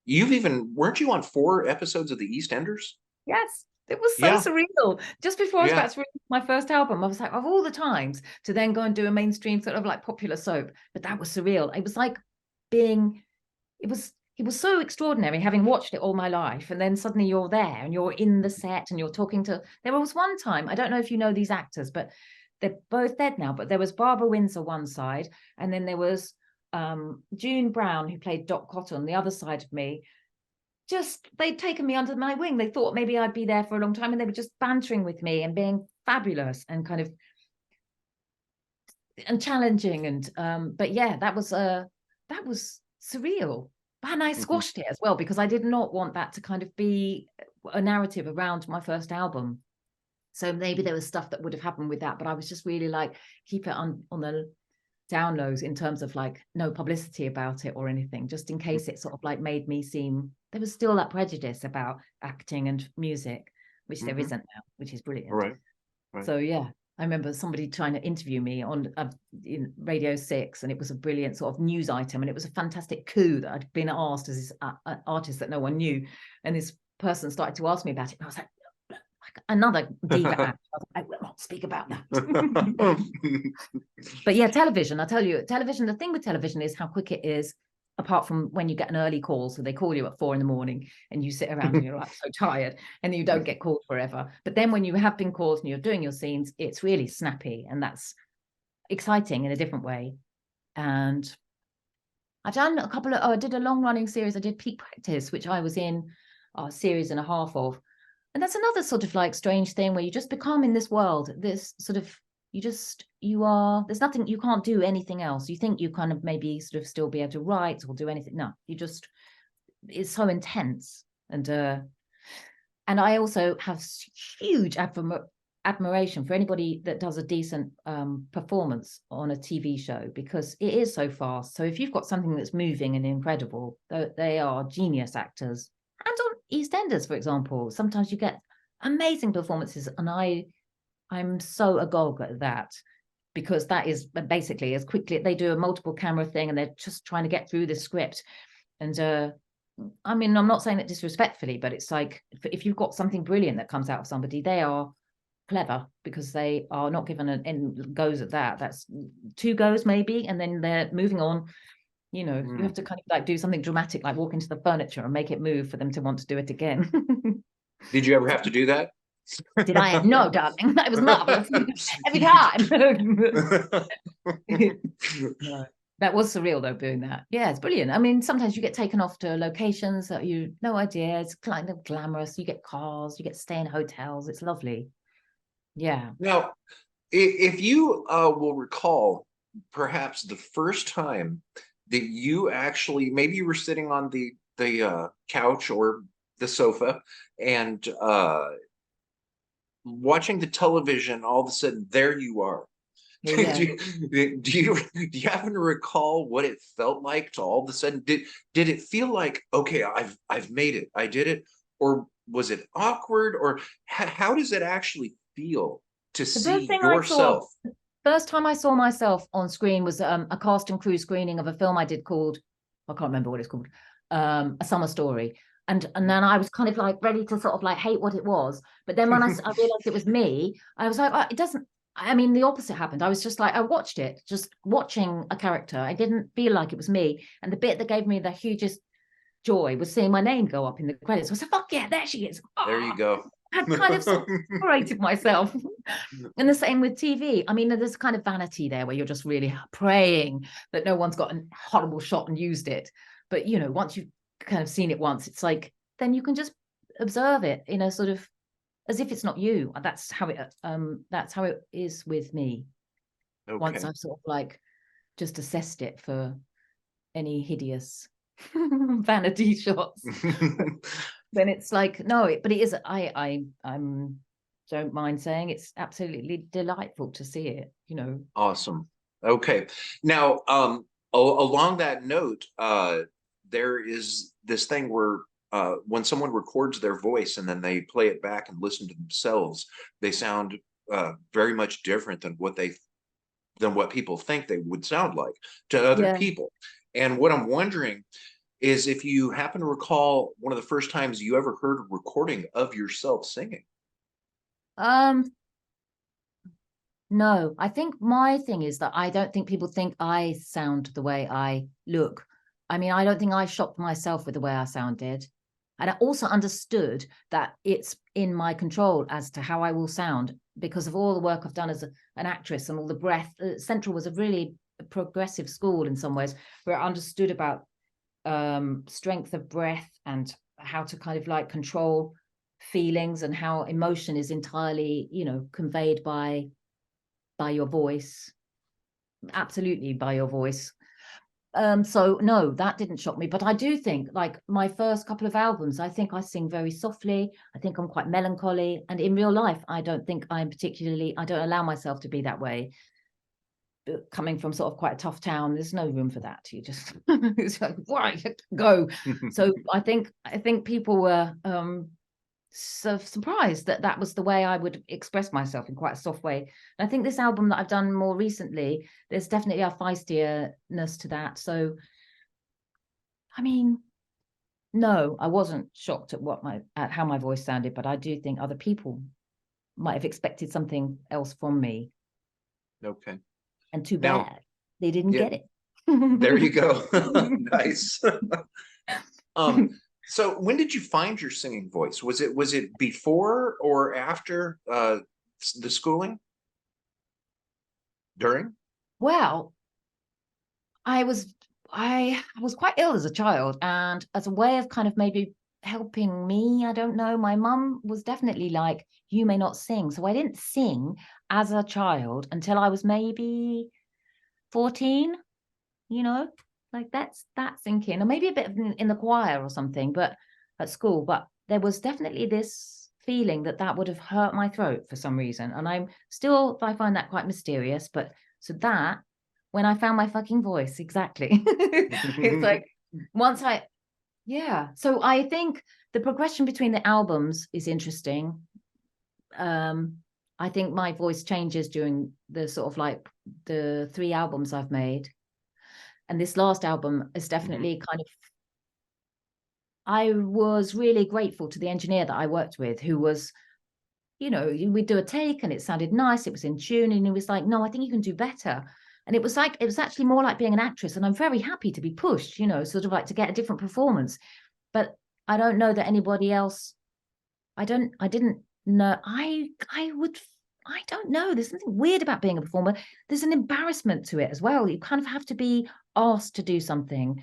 you've even, weren't you on 4 episodes of the EastEnders? Yes, it was so Yeah. surreal. Just before I was Yeah. about to release my first album, I was like, of all the times to then go and do a mainstream sort of like popular soap, but that was surreal. It was like being, it was so extraordinary having watched it all my life, and then suddenly you're there and you're in the set and you're talking to, there was one time, I don't know if you know these actors, but they're both dead now, but there was Barbara Windsor one side, and then there was June Brown, who played Dot Cotton, the other side of me. Just, they'd taken me under my wing. They thought maybe I'd be there for a long time, and they were just bantering with me and being fabulous and kind of and challenging. And but yeah, that was surreal. And I squashed it as well, because I did not want that to kind of be a narrative around my first album. So maybe there was stuff that would have happened with that, but I was just really like, keep it on the down lows in terms of like no publicity about it or anything, just in case it sort of like made me seem, there was still that prejudice about acting and music, which there isn't now, which is brilliant. Right. So yeah, I remember somebody trying to interview me on in Radio 6, and it was a brilliant sort of news item, and it was a fantastic coup that I'd been asked as this artist that no one knew, and this person started to ask me about it, and I was like another diva act. I will not speak about that. But yeah, television, I tell you, television, the thing with television is how quick it is, apart from when you get an early call. So they call you at 4 a.m. and you sit around and you're like so tired, and you don't get called forever. But then when you have been called and you're doing your scenes, it's really snappy, and that's exciting in a different way. And I've done a couple of, I did a long running series. I did Peak Practice, which I was in a series and a half of. And that's another sort of like strange thing where you just become in this world, this sort of, there's nothing, you can't do anything else. You think you kind of maybe sort of still be able to write or do anything. No, you just, it's so intense. And I also have huge admiration for anybody that does a decent performance on a TV show, because it is so fast. So if you've got something that's moving and incredible, they are genius actors. And on EastEnders, for example, sometimes you get amazing performances, and I'm so agog at that, because that is basically as quickly, they do a multiple camera thing and they're just trying to get through the script. And I mean, I'm not saying that disrespectfully, but it's like, if you've got something brilliant that comes out of somebody, they are clever, because they are not given an goes at that. That's 2 goes maybe, and then they're moving on. You know, you have to kind of like do something dramatic, like walk into the furniture and make it move for them to want to do it again. Did you ever have to do that? Did I? No, darling, that was marvelous. Every time. No, that was surreal though, doing that. Yeah, it's brilliant. I mean, sometimes you get taken off to locations that you no idea. It's kind of glamorous. You get cars, you get to stay in hotels. It's lovely. Yeah. Now, if you will recall, perhaps the first time that you actually, maybe you were sitting on the couch or the sofa and watching the television, all of a sudden there you are. Yeah. do you happen to recall what it felt like to all of a sudden, did it feel like, okay, I've made it, I did it, or was it awkward, or how does it actually feel to see yourself? First time I saw myself on screen was a cast and crew screening of a film I did called, I can't remember what it's called, A Summer Story. And then I was kind of like ready to sort of like hate what it was. But then when I realized it was me, I was like, oh, it doesn't, I mean, the opposite happened. I was just like, I watched it, just watching a character. I didn't feel like it was me. And the bit that gave me the hugest joy was seeing my name go up in the credits. I was like, fuck yeah, there she is. Oh, there you go. I kind of separated myself. And the same with TV. I mean, there's kind of vanity there where you're just really praying that no one's got a horrible shot and used it. But, you know, once you've kind of seen it once, it's like, then you can just observe it in a sort of, as if it's not you. That's how it is with me. Okay. Once I've sort of like just assessed it for any hideous vanity shots. Then it's like, no, but it is, I'm don't mind saying it's absolutely delightful to see it, you know. Awesome. Okay. Now, Along that note, there is this thing where when someone records their voice and then they play it back and listen to themselves, they sound very much different than what people think they would sound like to other Yeah. people. And what I'm wondering is if you happen to recall one of the first times you ever heard a recording of yourself singing. No, I think my thing is that I don't think people think I sound the way I look. I mean, I don't think I shocked myself with the way I sounded. And I also understood that it's in my control as to how I will sound because of all the work I've done as an actress and all the breath. Central was a really progressive school in some ways, where I understood about strength of breath and how to kind of like control feelings and how emotion is entirely, conveyed by your voice, absolutely by your voice. So no, that didn't shock me, but I do think like my first couple of albums, I think I sing very softly. I think I'm quite melancholy, and in real life I don't think I don't allow myself to be that way. Coming from sort of quite a tough town, there's no room for that. You just it's like, right, go. So I think people were so surprised that that was the way I would express myself, in quite a soft way. And I think this album that I've done more recently, there's definitely a feistierness to that. So, I mean, no, I wasn't shocked at how my voice sounded, but I do think other people might have expected something else from me. Okay. And too Now, bad they didn't yeah, get it. there you go. Nice. So when did you find your singing voice? Was it before or after the schooling? During? Well, I was quite ill as a child, and as a way of kind of maybe helping me, I don't know, my mum was definitely like, you may not sing. So I didn't sing as a child until I was maybe 14, like that's thinking, or maybe a bit in the choir or something, but at school. But there was definitely this feeling that would have hurt my throat for some reason. And I find that quite mysterious. But so that when I found my fucking voice, exactly. It's like so I think the progression between the albums is interesting. I think my voice changes during the sort of like the 3 albums I've made. And this last album is definitely kind of, I was really grateful to the engineer that I worked with, who was, we'd do a take and it sounded nice, it was in tune, and he was like, no, I think you can do better. And it was actually more like being an actress, and I'm very happy to be pushed, sort of like to get a different performance. But I don't know that anybody else, I didn't know, I don't know. There's something weird about being a performer. There's an embarrassment to it as well. You kind of have to be asked to do something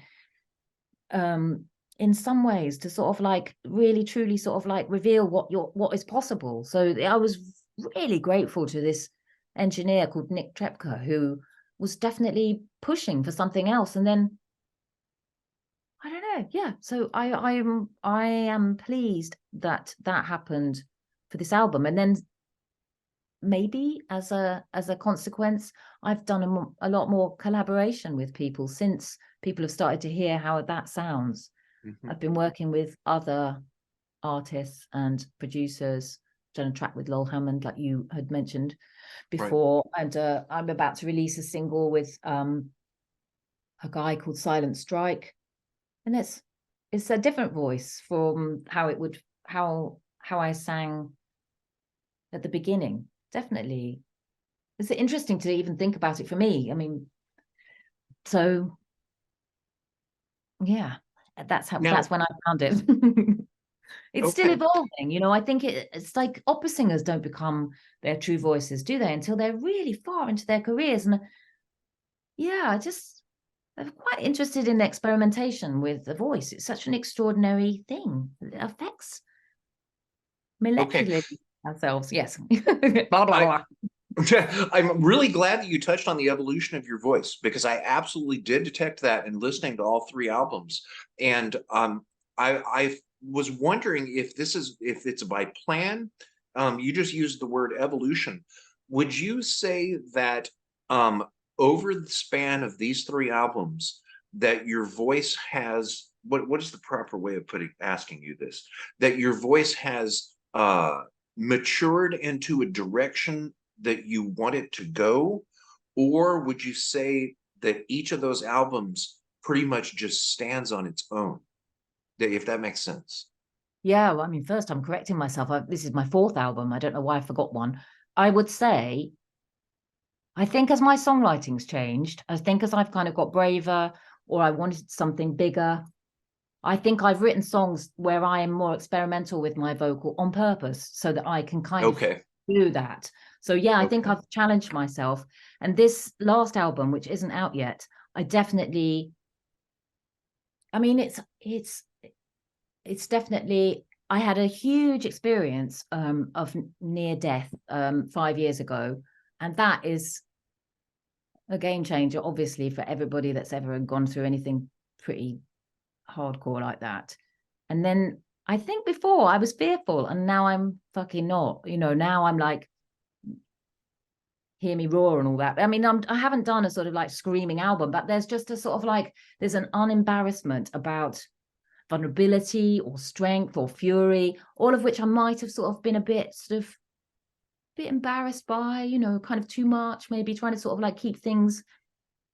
in some ways to sort of like really truly sort of like reveal what is possible. So I was really grateful to this engineer called Nick Trepka, who was definitely pushing for something else. And then I don't know, yeah, so I am pleased that happened for this album. And then maybe as a consequence, I've done a lot more collaboration with people since people have started to hear how that sounds. I've been working with other artists and producers, done a track with Lowell Hammond, like you had mentioned before. Right. And I'm about to release a single with a guy called Silent Strike. And it's a different voice from how I sang at the beginning. Definitely. It's interesting to even think about it for me. I mean, so yeah, that's when I found it. It's still evolving, I think it's like opera singers don't become their true voices, do they, until they're really far into their careers. And yeah, I'm quite interested in experimentation with the voice. It's such an extraordinary thing. It affects molecularly ourselves. Yes. Blah, blah, blah. I'm really glad that you touched on the evolution of your voice, because I absolutely did detect that in listening to all 3 albums. And I was wondering if it's by plan. You just used the word evolution. Would you say that over the span of these 3 albums that your voice has, what is the proper way of asking you this, that your voice has matured into a direction that you want it to go? Or would you say that each of those albums pretty much just stands on its own, if that makes sense? Yeah, well, I mean, first I'm correcting myself. This is my 4th album. I don't know why I forgot one. I would say, I think as my songwriting's changed, I think as I've kind of got braver, or I wanted something bigger, I think I've written songs where I am more experimental with my vocal on purpose so that I can kind of Okay. do that. So yeah, I think Okay. I've challenged myself. And this last album, which isn't out yet, I definitely, I mean, it's definitely, I had a huge experience of near death 5 years ago. And that is a game changer, obviously, for everybody that's ever gone through anything pretty hardcore like that. And then I think before I was fearful, and now I'm fucking not. You know, now I'm like, hear me roar and all that. I mean, I haven't done a sort of like screaming album, but there's just a sort of like, there's an unembarrassment about vulnerability or strength or fury, all of which I might have sort of been a bit embarrassed by, you know, kind of too much, maybe trying to sort of like keep things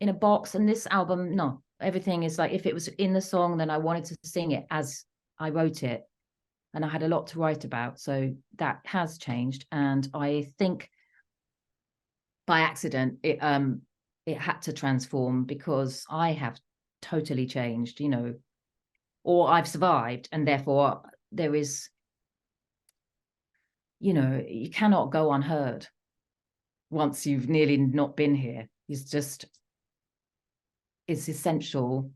in a box. And this album, no, everything is like, if it was in the song, then I wanted to sing it as I wrote it, and I had a lot to write about. So that has changed. And I think by accident, it had to transform because I have totally changed, you know, or I've survived, and therefore there is, you know, you cannot go unheard once you've nearly not been here. It's essential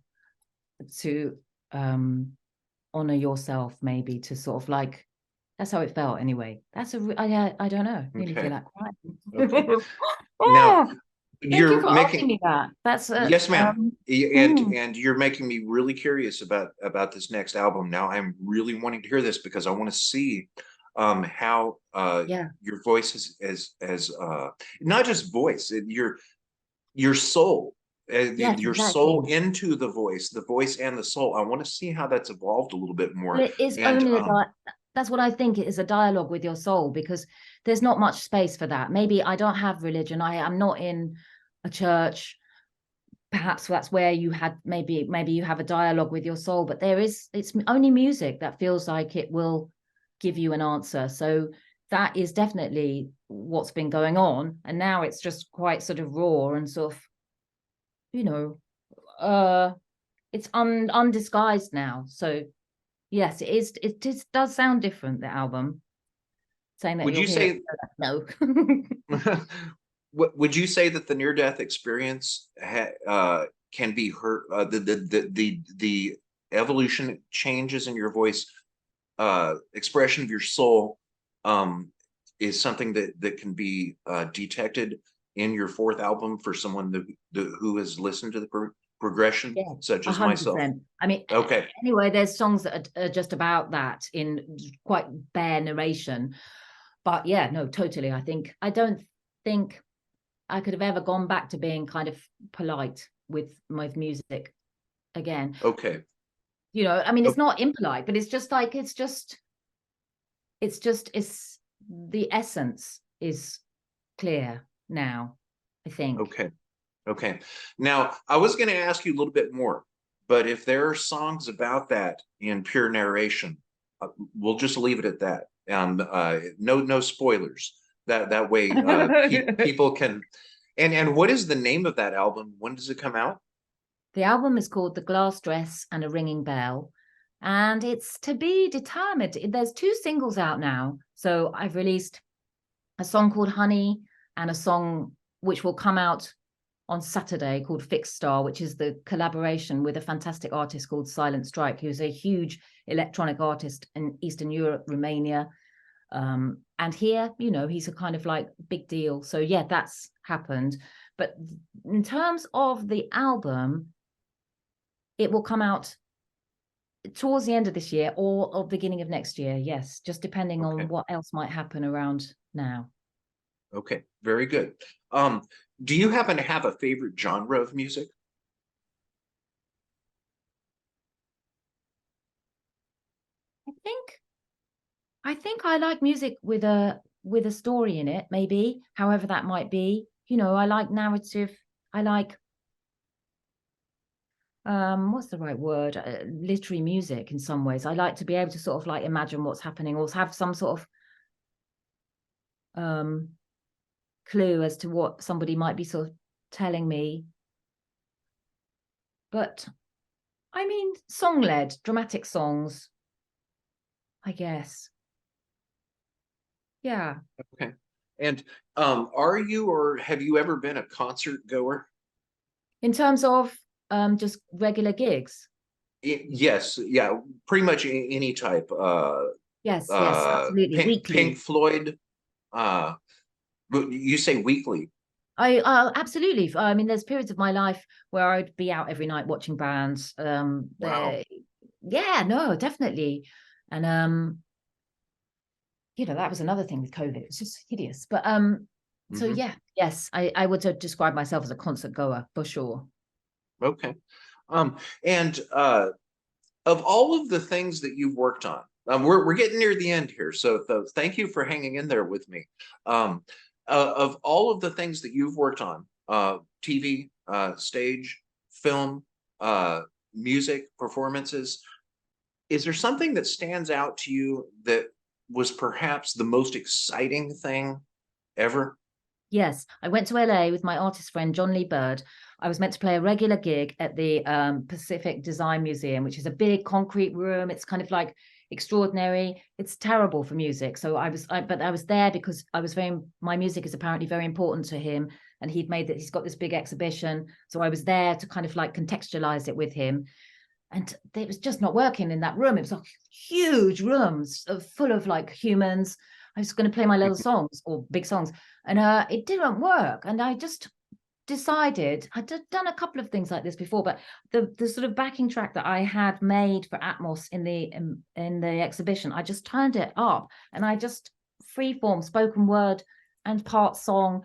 to honor yourself, maybe, to sort of like, that's how it felt anyway. That's I don't know, really feel like crying. Okay. Now, Oh, thank you you're for asking making, me that. That's yes, ma'am. mm, And you're making me really curious about this next album. Now I'm really wanting to hear this because I want to see how yeah, your voice is not just voice, your soul, yes, your soul exactly. into the voice and the soul. I want to see how that's evolved a little bit more. Well, it is And only that's what I think, it is a dialogue with your soul, because there's not much space for that. Maybe I don't have religion. I'm not in a church. Perhaps that's where you had, maybe you have a dialogue with your soul, but it's only music that feels like it will give you an answer. So that is definitely what's been going on. And now it's just quite sort of raw and sort of, you know, it's undisguised now. So yes, it does sound different, the album. Saying that would you'll you hear it, say no. would you say that the near-death experience can be hurt? The evolution changes in your voice, expression of your soul, is something that can be detected in your 4th album for someone who has listened to the progression, Yeah, such as myself. 100%. I mean, Okay. anyway, there's songs that are just about that in quite bare narration. But yeah, no, totally. I don't think I could have ever gone back to being kind of polite with my music again. Okay. You know, I mean, it's Okay. not impolite, but it's just like, it's the essence is clear now, I think. Okay. Okay. Now, I was going to ask you a little bit more, but if there are songs about that in pure narration, we'll just leave it at that. No spoilers. That way, people can. And what is the name of that album? When does it come out? The album is called The Glass Dress and a Ringing Bell, and it's to be determined. There's 2 singles out now. So I've released a song called Honey and a song which will come out on Saturday called Fixed Star, which is the collaboration with a fantastic artist called Silent Strike, who's a huge electronic artist in Eastern Europe, Romania. And here, you know, he's a kind of like big deal. So yeah, that's happened. But in terms of the album, it will come out towards the end of this year or beginning of next year. Yes, just depending Okay. on what else might happen around now. Okay, very good. Do you happen to have a favorite genre of music? I think I like music with a story in it, maybe, however that might be. I like narrative. I like what's the right word? Literary music in some ways. I like to be able to sort of like imagine what's happening or have some sort of um clue as to what somebody might be sort of telling me. But I mean, song-led, dramatic songs, I guess. Yeah. Okay. And are you or have you ever been a concert goer? In terms of just regular gigs. Yes, yeah, pretty much any type. Yes, absolutely. Pink Weekly. Floyd. Uh, but you say weekly. I absolutely. I mean, there's periods of my life where I'd be out every night watching bands. Wow. Yeah, no, definitely. And that was another thing with COVID. It's just hideous. But so Hmm. yeah, yes, I would describe myself as a concert goer for sure. Okay. And of all of the things that you've worked on, we're getting near the end here, so thank you for hanging in there with me. Of all of the things that you've worked on, TV, stage, film, uh, music, performances, is there something that stands out to you that was perhaps the most exciting thing ever? Yes, I went to LA with my artist friend John Lee Bird. I was meant to play a regular gig at the Pacific Design Museum, which is a big concrete room. It's kind of like extraordinary. It's terrible for music. So but I was there because my music is apparently very important to him, and he's got this big exhibition. So I was there to kind of like contextualize it with him. And it was just not working in that room. It was like huge rooms full of like humans. I was going to play my little songs or big songs, and it didn't work. And I just decided I'd done a couple of things like this before, but the sort of backing track that I had made for Atmos in the exhibition, I just turned it up, and I just freeform spoken word and part song,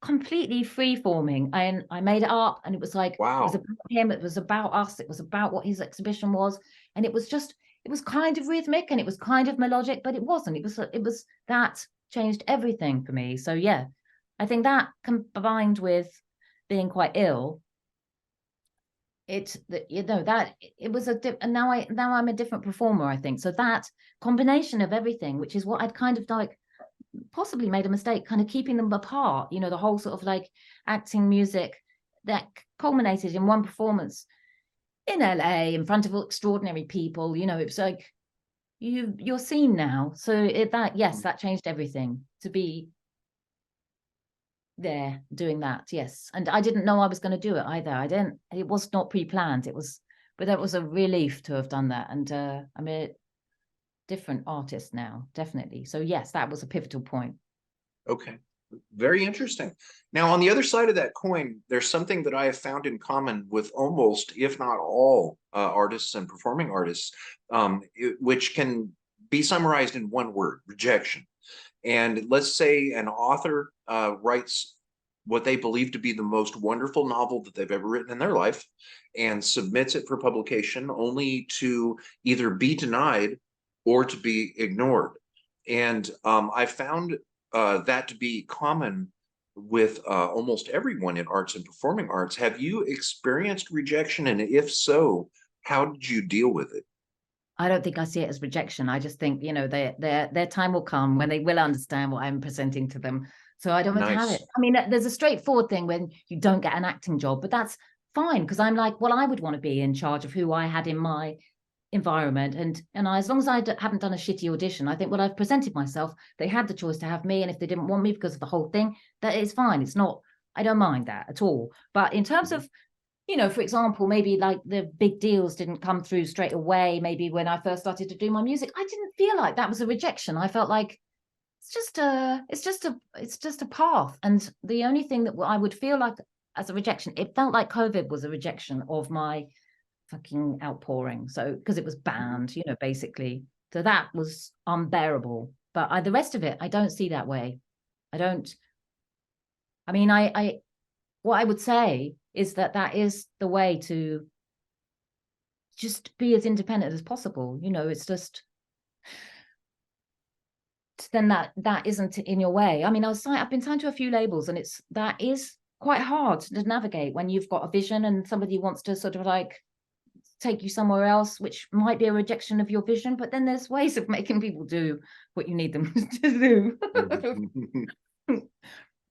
completely free forming, and I made it up, and it was like, it was Wow. about him, it was about us, it was about what his exhibition was, and it was kind of rhythmic and it was kind of melodic, but it was that changed everything for me. So yeah, I think that combined with being quite ill, that it was and now I'm a different performer, I think. So that combination of everything, which is what I'd kind of like possibly made a mistake kind of keeping them apart, the whole sort of like acting, music, that culminated in one performance in LA in front of extraordinary people. It was like you're seen now. So that changed everything to be there doing that. Yes. And I didn't know I was going to do it either. It was not pre-planned. But that was a relief to have done that. And I'm a different artist now, definitely. So yes, that was a pivotal point. Okay, very interesting. Now, on the other side of that coin, there's something that I have found in common with almost, if not all, artists and performing artists, which can be summarized in one word: rejection. And let's say an author writes what they believe to be the most wonderful novel that they've ever written in their life and submits it for publication only to either be denied or to be ignored. And I found that to be common with almost everyone in arts and performing arts. Have you experienced rejection? And if so, how did you deal with it? I don't think I see it as rejection. I just think, their time will come when they will understand what I'm presenting to them. So I don't want to have it. Nice. I mean, there's a straightforward thing when you don't get an acting job, but that's fine because I'm like, well, I would want to be in charge of who I had in my environment, and as long as I haven't done a shitty audition, I think, well, I've presented myself. They had the choice to have me, and if they didn't want me because of the whole thing, that is fine. It's not. I don't mind that at all. But in terms of for example, maybe like the big deals didn't come through straight away. Maybe when I first started to do my music, I didn't feel like that was a rejection. I felt like it's just a path. And the only thing that I would feel like as a rejection, it felt like COVID was a rejection of my fucking outpouring. So because it was banned, basically. So that was unbearable. But the rest of it, I don't see that way. I don't. I mean, what I would say is that is the way to just be as independent as possible. You know, it's just then that isn't in your way. I mean, I've been signed to a few labels, and that is quite hard to navigate when you've got a vision and somebody wants to sort of like take you somewhere else, which might be a rejection of your vision. But then there's ways of making people do what you need them to do.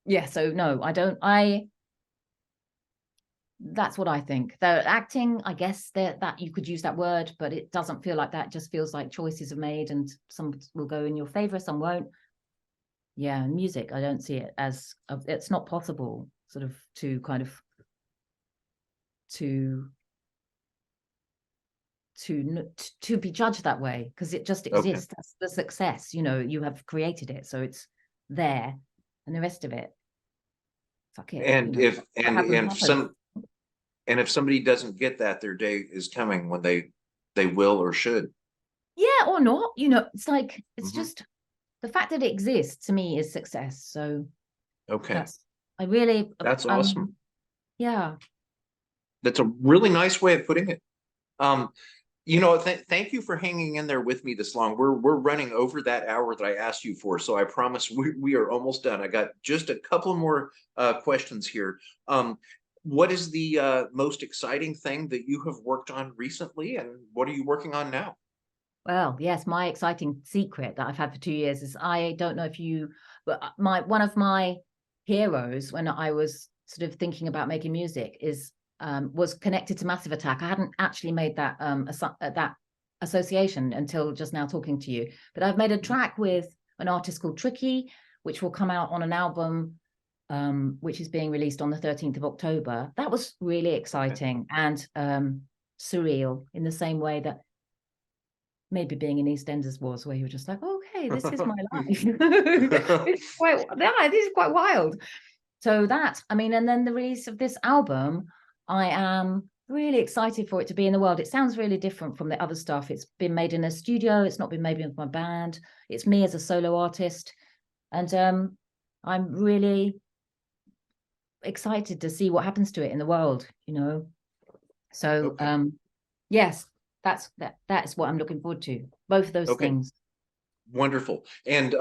Yeah, so no, I don't. That's what I think. The acting, I guess that you could use that word, but it doesn't feel like that. It just feels like choices are made, and some will go in your favor, some won't. Yeah, music, I don't see it as it's not possible sort of to kind of to be judged that way, because it just Okay. exists. That's the success. You know, you have created it, so it's there, and the rest of it, fuck it. And You know, if what happens. if somebody doesn't get that, their day is coming when they will or should. Yeah, or not. You know, it's like it's Mhm. just the fact that it exists to me is success. So Okay, I really that's awesome. Yeah. That's a really nice way of putting it. You know, thank you for hanging in there with me this long. We're running over that hour that I asked you for, so I promise we are almost done. I got just a couple more questions here. What is the most exciting thing that you have worked on recently, and what are you working on now? Well, yes, my exciting secret that I've had for 2 years is, I don't know if you, but one of my heroes when I was sort of thinking about making music was connected to Massive Attack. I hadn't actually made that that association until just now talking to you, but I've made a track with an artist called Tricky, which will come out on an album which is being released on the 13th of October. That was really exciting and surreal, in the same way that maybe being in EastEnders was, where you were just like, okay, this is my life. This is quite wild. So that, I mean, and then the release of this album, I am really excited for it to be in the world. It sounds really different from the other stuff. It's been made in a studio. It's not been made with my band. It's me as a solo artist. And I'm really excited to see what happens to it in the world, you know. So Okay. yes, that is what I'm looking forward to. Both of those Okay. things. Wonderful. And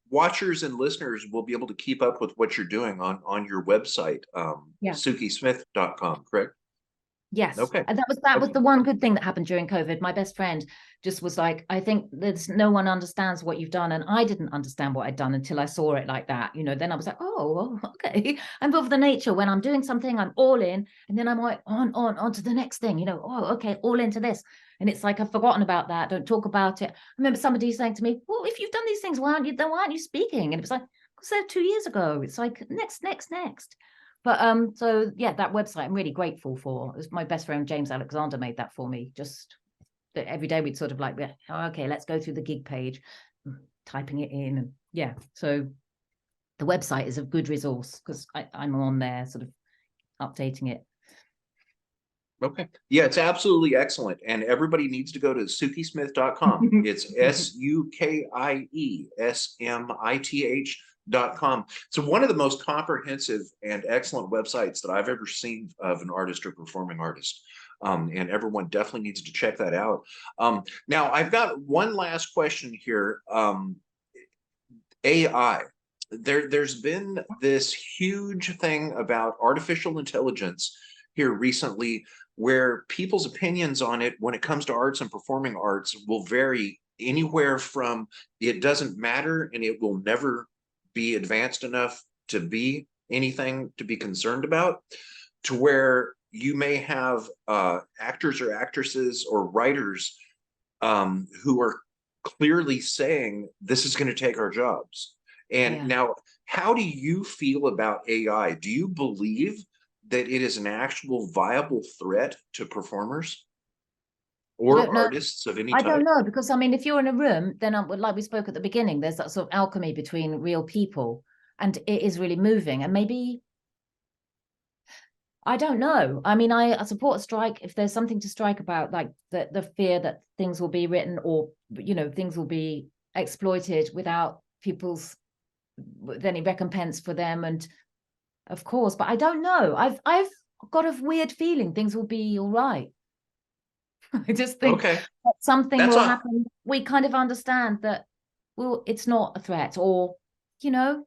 watchers and listeners will be able to keep up with what you're doing on your website, Yeah. sukiesmith.com, correct? Yes. Okay. And that was Okay. the one good thing that happened during COVID. My best friend just was like, I think there's no one understands what you've done. And I didn't understand what I'd done until I saw it like that. You know, then I was like, oh, okay. I'm of the nature when I'm doing something, I'm all in. And then I'm like on to the next thing, you know, oh, okay, all into this. And it's like, I've forgotten about that. Don't talk about it. I remember somebody saying to me, well, if you've done these things, why aren't you speaking? And it was like, because they're 2 years ago. It's like next. But so yeah, that website I'm really grateful for. It was my best friend James Alexander made that for me. Just that every day we'd sort of like, oh, okay, let's go through the gig page, typing it in, and yeah. So the website is a good resource because I'm on there sort of updating it. Okay. Yeah, it's absolutely excellent. And everybody needs to go to sukiesmith.com. It's SUKIESMITH.com. So one of the most comprehensive and excellent websites that I've ever seen of an artist or performing artist. And everyone definitely needs to check that out. Now, I've got one last question here. AI. There's been this huge thing about artificial intelligence here recently, where people's opinions on it when it comes to arts and performing arts will vary anywhere from it doesn't matter and it will never be advanced enough to be anything to be concerned about, to where you may have actors or actresses or writers who are clearly saying this is going to take our jobs. And Yeah. now, how do you feel about AI? Do you believe that it is an actual viable threat to performers I or don't know. artists of any I don't type? know, because I mean, if you're in a room, then like we spoke at the beginning, there's that sort of alchemy between real people, and it is really moving. And maybe, I don't know. I mean, I support a strike if there's something to strike about, like the fear that things will be written, or you know, things will be exploited without people's with any recompense for them. And of course, but I don't know. I've got a weird feeling things will be all right. I just think Okay, that something that's will all. happen. We kind of understand that, well, it's not a threat, or, you know,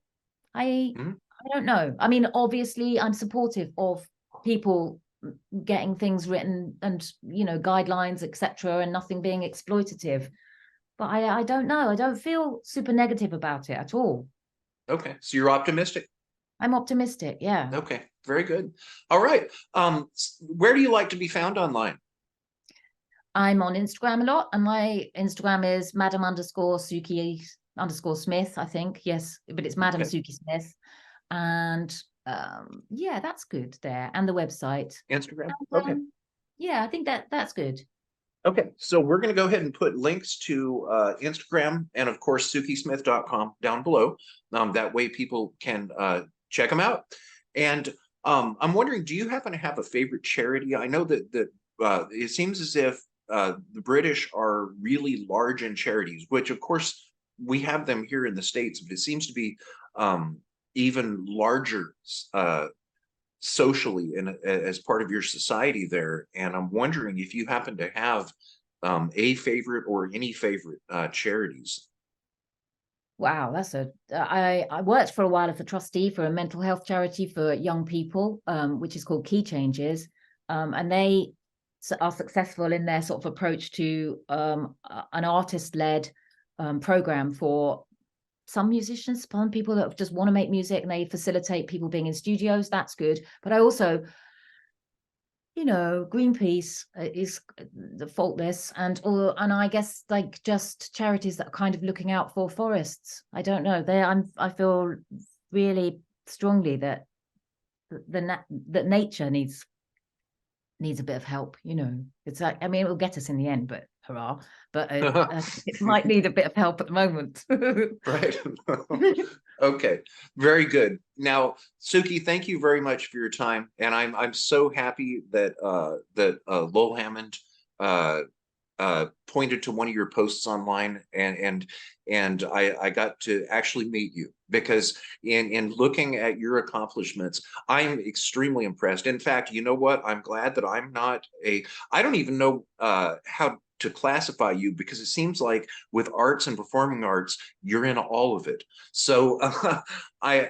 I Mhm. I don't know. I mean, obviously, I'm supportive of people getting things written and, you know, guidelines, etc., and nothing being exploitative. But I don't know. I don't feel super negative about it at all. Okay, so you're optimistic. I'm optimistic. Yeah. Okay, very good. All right. Where do you like to be found online? I'm on Instagram a lot, and my Instagram is Madam_Sukie_Smith, I think. Yes, but it's Madam Okay, Sukie Smith. And yeah, that's good there. And the website. Instagram. And, Okay. yeah, I think that's good. Okay, so we're going to go ahead and put links to Instagram and, of course, SukieSmith.com down below. That way people can check them out. And I'm wondering, do you happen to have a favorite charity? I know that it seems as if the British are really large in charities, which, of course, we have them here in the States, but it seems to be even larger socially and as part of your society there. And I'm wondering if you happen to have a favorite or any favorite charities. Wow, that's I worked for a while as a trustee for a mental health charity for young people, which is called Key Changes. And they are successful in their sort of approach to an artist-led program for some musicians, some people that just want to make music, and they facilitate people being in studios. That's good. But I also, you know, Greenpeace is the faultless, and I guess like just charities that are kind of looking out for forests. I don't know. I feel really strongly that that nature needs a bit of help. You know, it's like, I mean, it will get us in the end, but hurrah! But it might need a bit of help at the moment. Right. Okay, very good. Now, Sukie, thank you very much for your time, and I'm so happy that Lowell Hammond pointed to one of your posts online, and I got to actually meet you, because in looking at your accomplishments, I'm extremely impressed. In fact, you know what? I'm glad that I'm not I don't even know how to classify you, because it seems like with arts and performing arts, you're in all of it. So I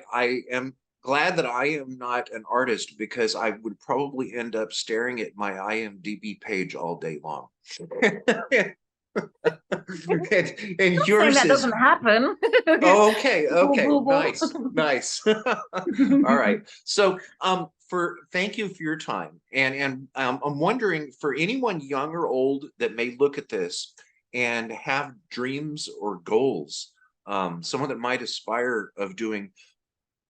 am glad that I am not an artist, because I would probably end up staring at my IMDb page all day long. And Saying yours that is doesn't happen. okay, okay, Boo, boo, nice, nice. All boo. right. So thank you for your time. And I'm wondering, for anyone young or old that may look at this and have dreams or goals, someone that might aspire of doing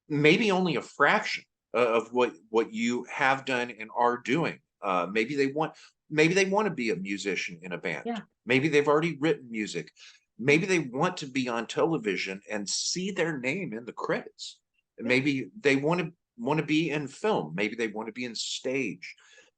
maybe only a fraction of what you have done and are doing. Maybe they want to be a musician in a band. Yeah. Maybe they've already written music. Maybe they want to be on television and see their name in the credits. Maybe they want to be in film. Maybe they want to be in stage.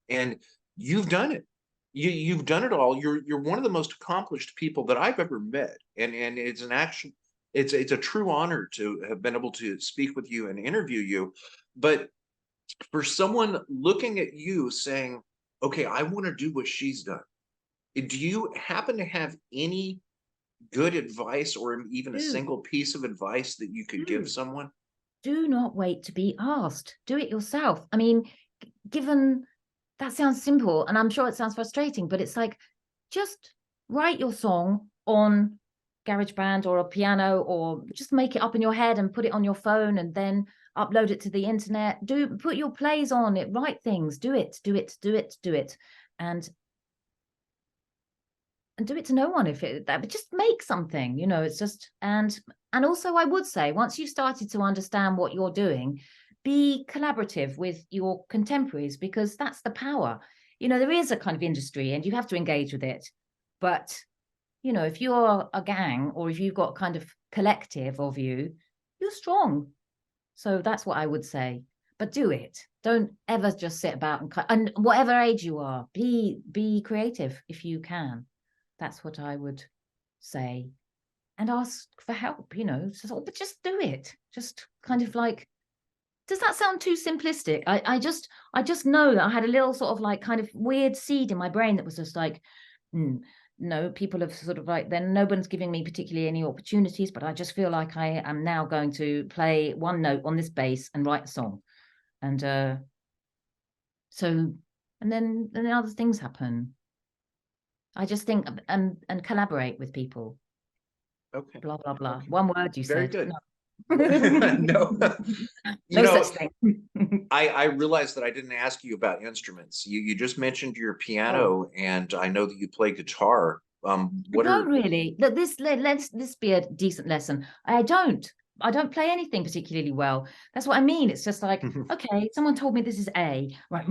And you've done it. You've done it all. You're one of the most accomplished people that I've ever met. And it's an actual it's a true honor to have been able to speak with you and interview you. But for someone looking at you saying, okay, I want to do what she's done, do you happen to have any good advice, or even a Do, single piece of advice that you could give do, someone? do not wait to be asked. Do it yourself. I mean, given that sounds simple, and I'm sure it sounds frustrating, but it's like, just write your song on GarageBand or a piano, or just make it up in your head and put it on your phone, and then upload it to the internet. Put your plays on it, write things, do it, and do it to no one if it that, but just make something, you know. It's just, and also I would say, once you've started to understand what you're doing, be collaborative with your contemporaries, because that's the power. You know, there is a kind of industry and you have to engage with it, but you know, if you're a gang, or if you've got kind of collective of you, you're strong. So that's what I would say. But do it. Don't ever just sit about and whatever age you are, be creative if you can. That's what I would say. And ask for help, you know. But just do it. Just kind of like does that sound too simplistic? I just know that I had a little sort of like kind of weird seed in my brain that was just like, no, people have sort of like, then no one's giving me particularly any opportunities, but I just feel like I am now going to play one note on this bass and write a song. And so, and then other things happen. I just think and collaborate with people. Okay. Blah, blah, blah. Okay. One word you Very said. good. No. No. You No know, such thing. I realized that I didn't ask you about instruments. You just mentioned your piano, and I know that you play guitar. What I don't are really. Let this be a decent lesson. I don't play anything particularly well. That's what I mean. It's just like, okay, someone told me this is A, right?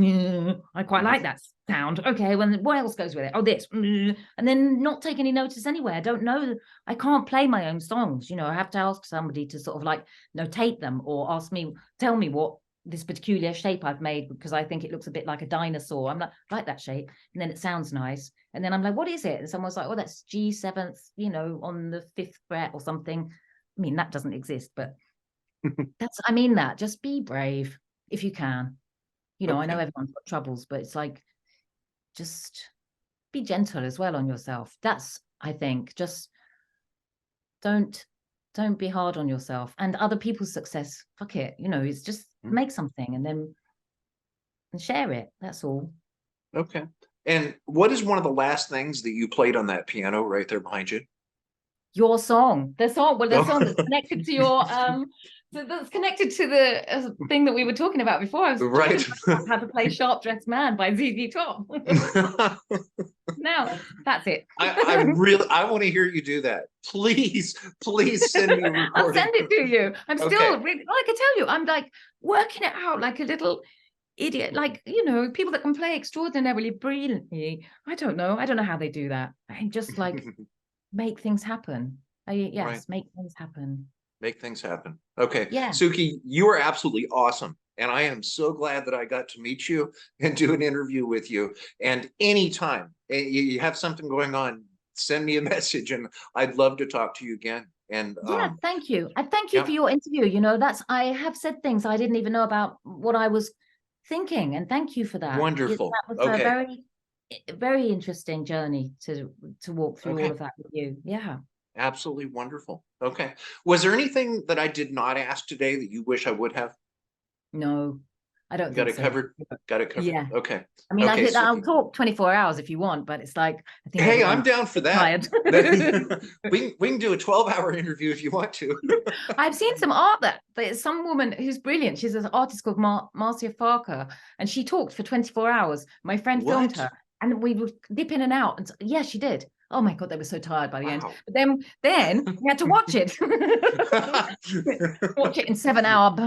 I quite like that sound. Okay, well, what else goes with it? Oh, this, and then not take any notice anyway. I don't know. I can't play my own songs. I have to ask somebody to sort of like notate them or tell me what this peculiar shape I've made because I think it looks a bit like a dinosaur. I'm like that shape, and then it sounds nice. And then I'm like, what is it? And someone's like, well, that's G7th, on the 5th fret or something. I mean, that doesn't exist, but I mean that. Just be brave if you can. I know everyone's got troubles, but it's like, just be gentle as well on yourself. That's, I think, just don't be hard on yourself and other people's success. Fuck it. It's just make something and share it. That's all. Okay. And what is one of the last things that you played on that piano right there behind you? Your song, the song that's connected to your so that's connected to the thing that we were talking about before. I was right. How to Play Sharp Dressed Man by ZZ Top. Now that's it. I want to hear you do that. Please send me a recording. I'll send it to you. I'm still really, I can tell you, I'm like working it out like a little idiot, like people that can play extraordinarily brilliantly. I don't know how they do that. I'm just like make things happen. Make things happen. Make things happen. Okay. Yeah. Sukie, you are absolutely awesome. And I am so glad that I got to meet you and do an interview with you. And anytime you have something going on, send me a message and I'd love to talk to you again. And thank you. I thank you for your interview. I have said things I didn't even know about what I was thinking. And thank you for that. Wonderful. That was a very, very interesting journey to walk through all of that with you. Yeah. Absolutely wonderful. Okay. Was there anything that I did not ask today that you wish I would have? No, I don't think so. Got it covered. Yeah. Okay. I mean, I'll talk 24 hours if you want, but it's like, I think hey, I'm down for that. we can do a 12-hour interview if you want to. I've seen some art that there's some woman who's brilliant. She's an artist called Marcia Farker, and she talked for 24 hours. My friend filmed her, and we would dip in and out. And yeah, she did. Oh my God, they were so tired by the end. But then we had to watch it. Watch it in 7 hours.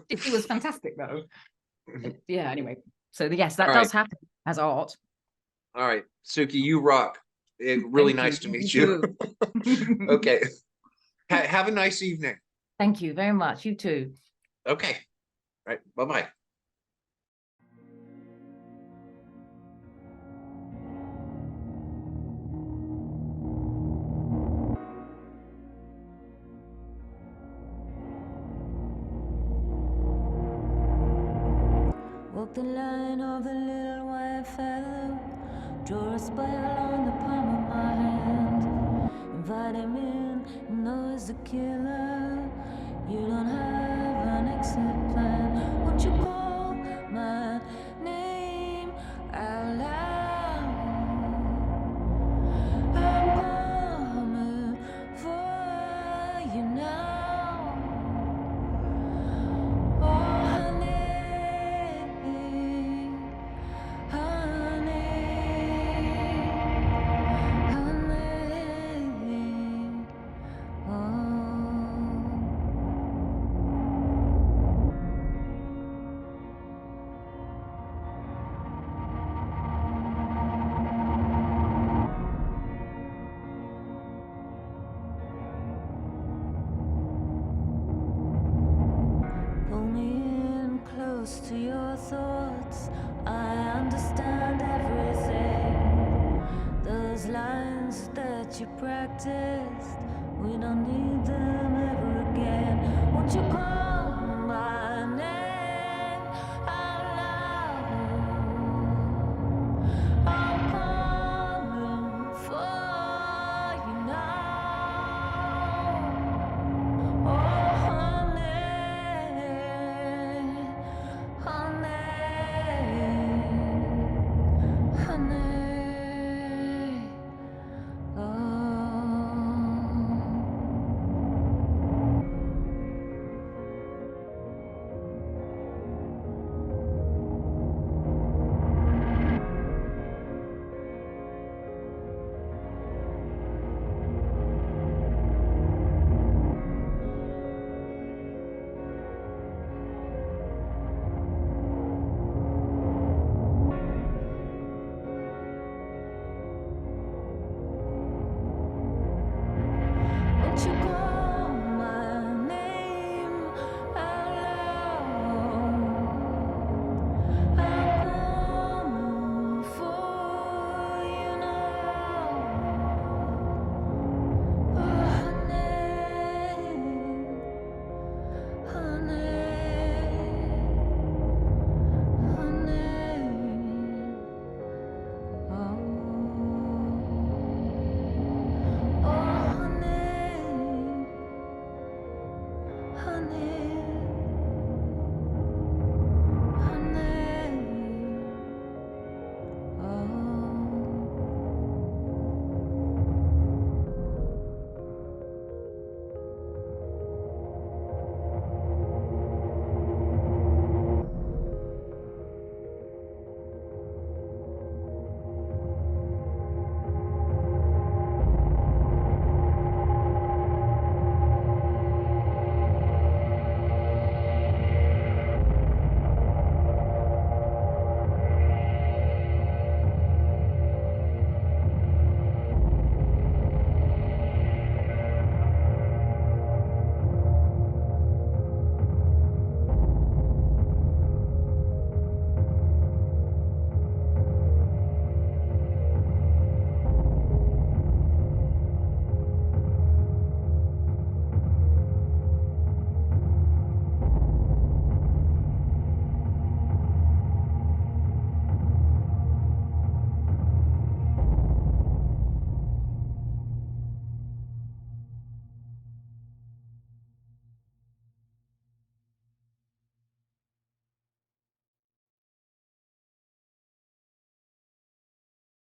It was fantastic though. Yeah, anyway. So yes, that does happen as art. All right, Sukie, you rock. Really nice to meet you. Okay. Have a nice evening. Thank you very much. You too. Okay. All right. Bye-bye. Walk the line of the little white feather, draw a spiral on the palm of my hand, invite him in, you know he's a killer, you don't have an exit plan, won't you call my name out loud, I'm coming for you now. To your thoughts, I understand everything. Those lines that you practiced, we don't need them ever again. what you call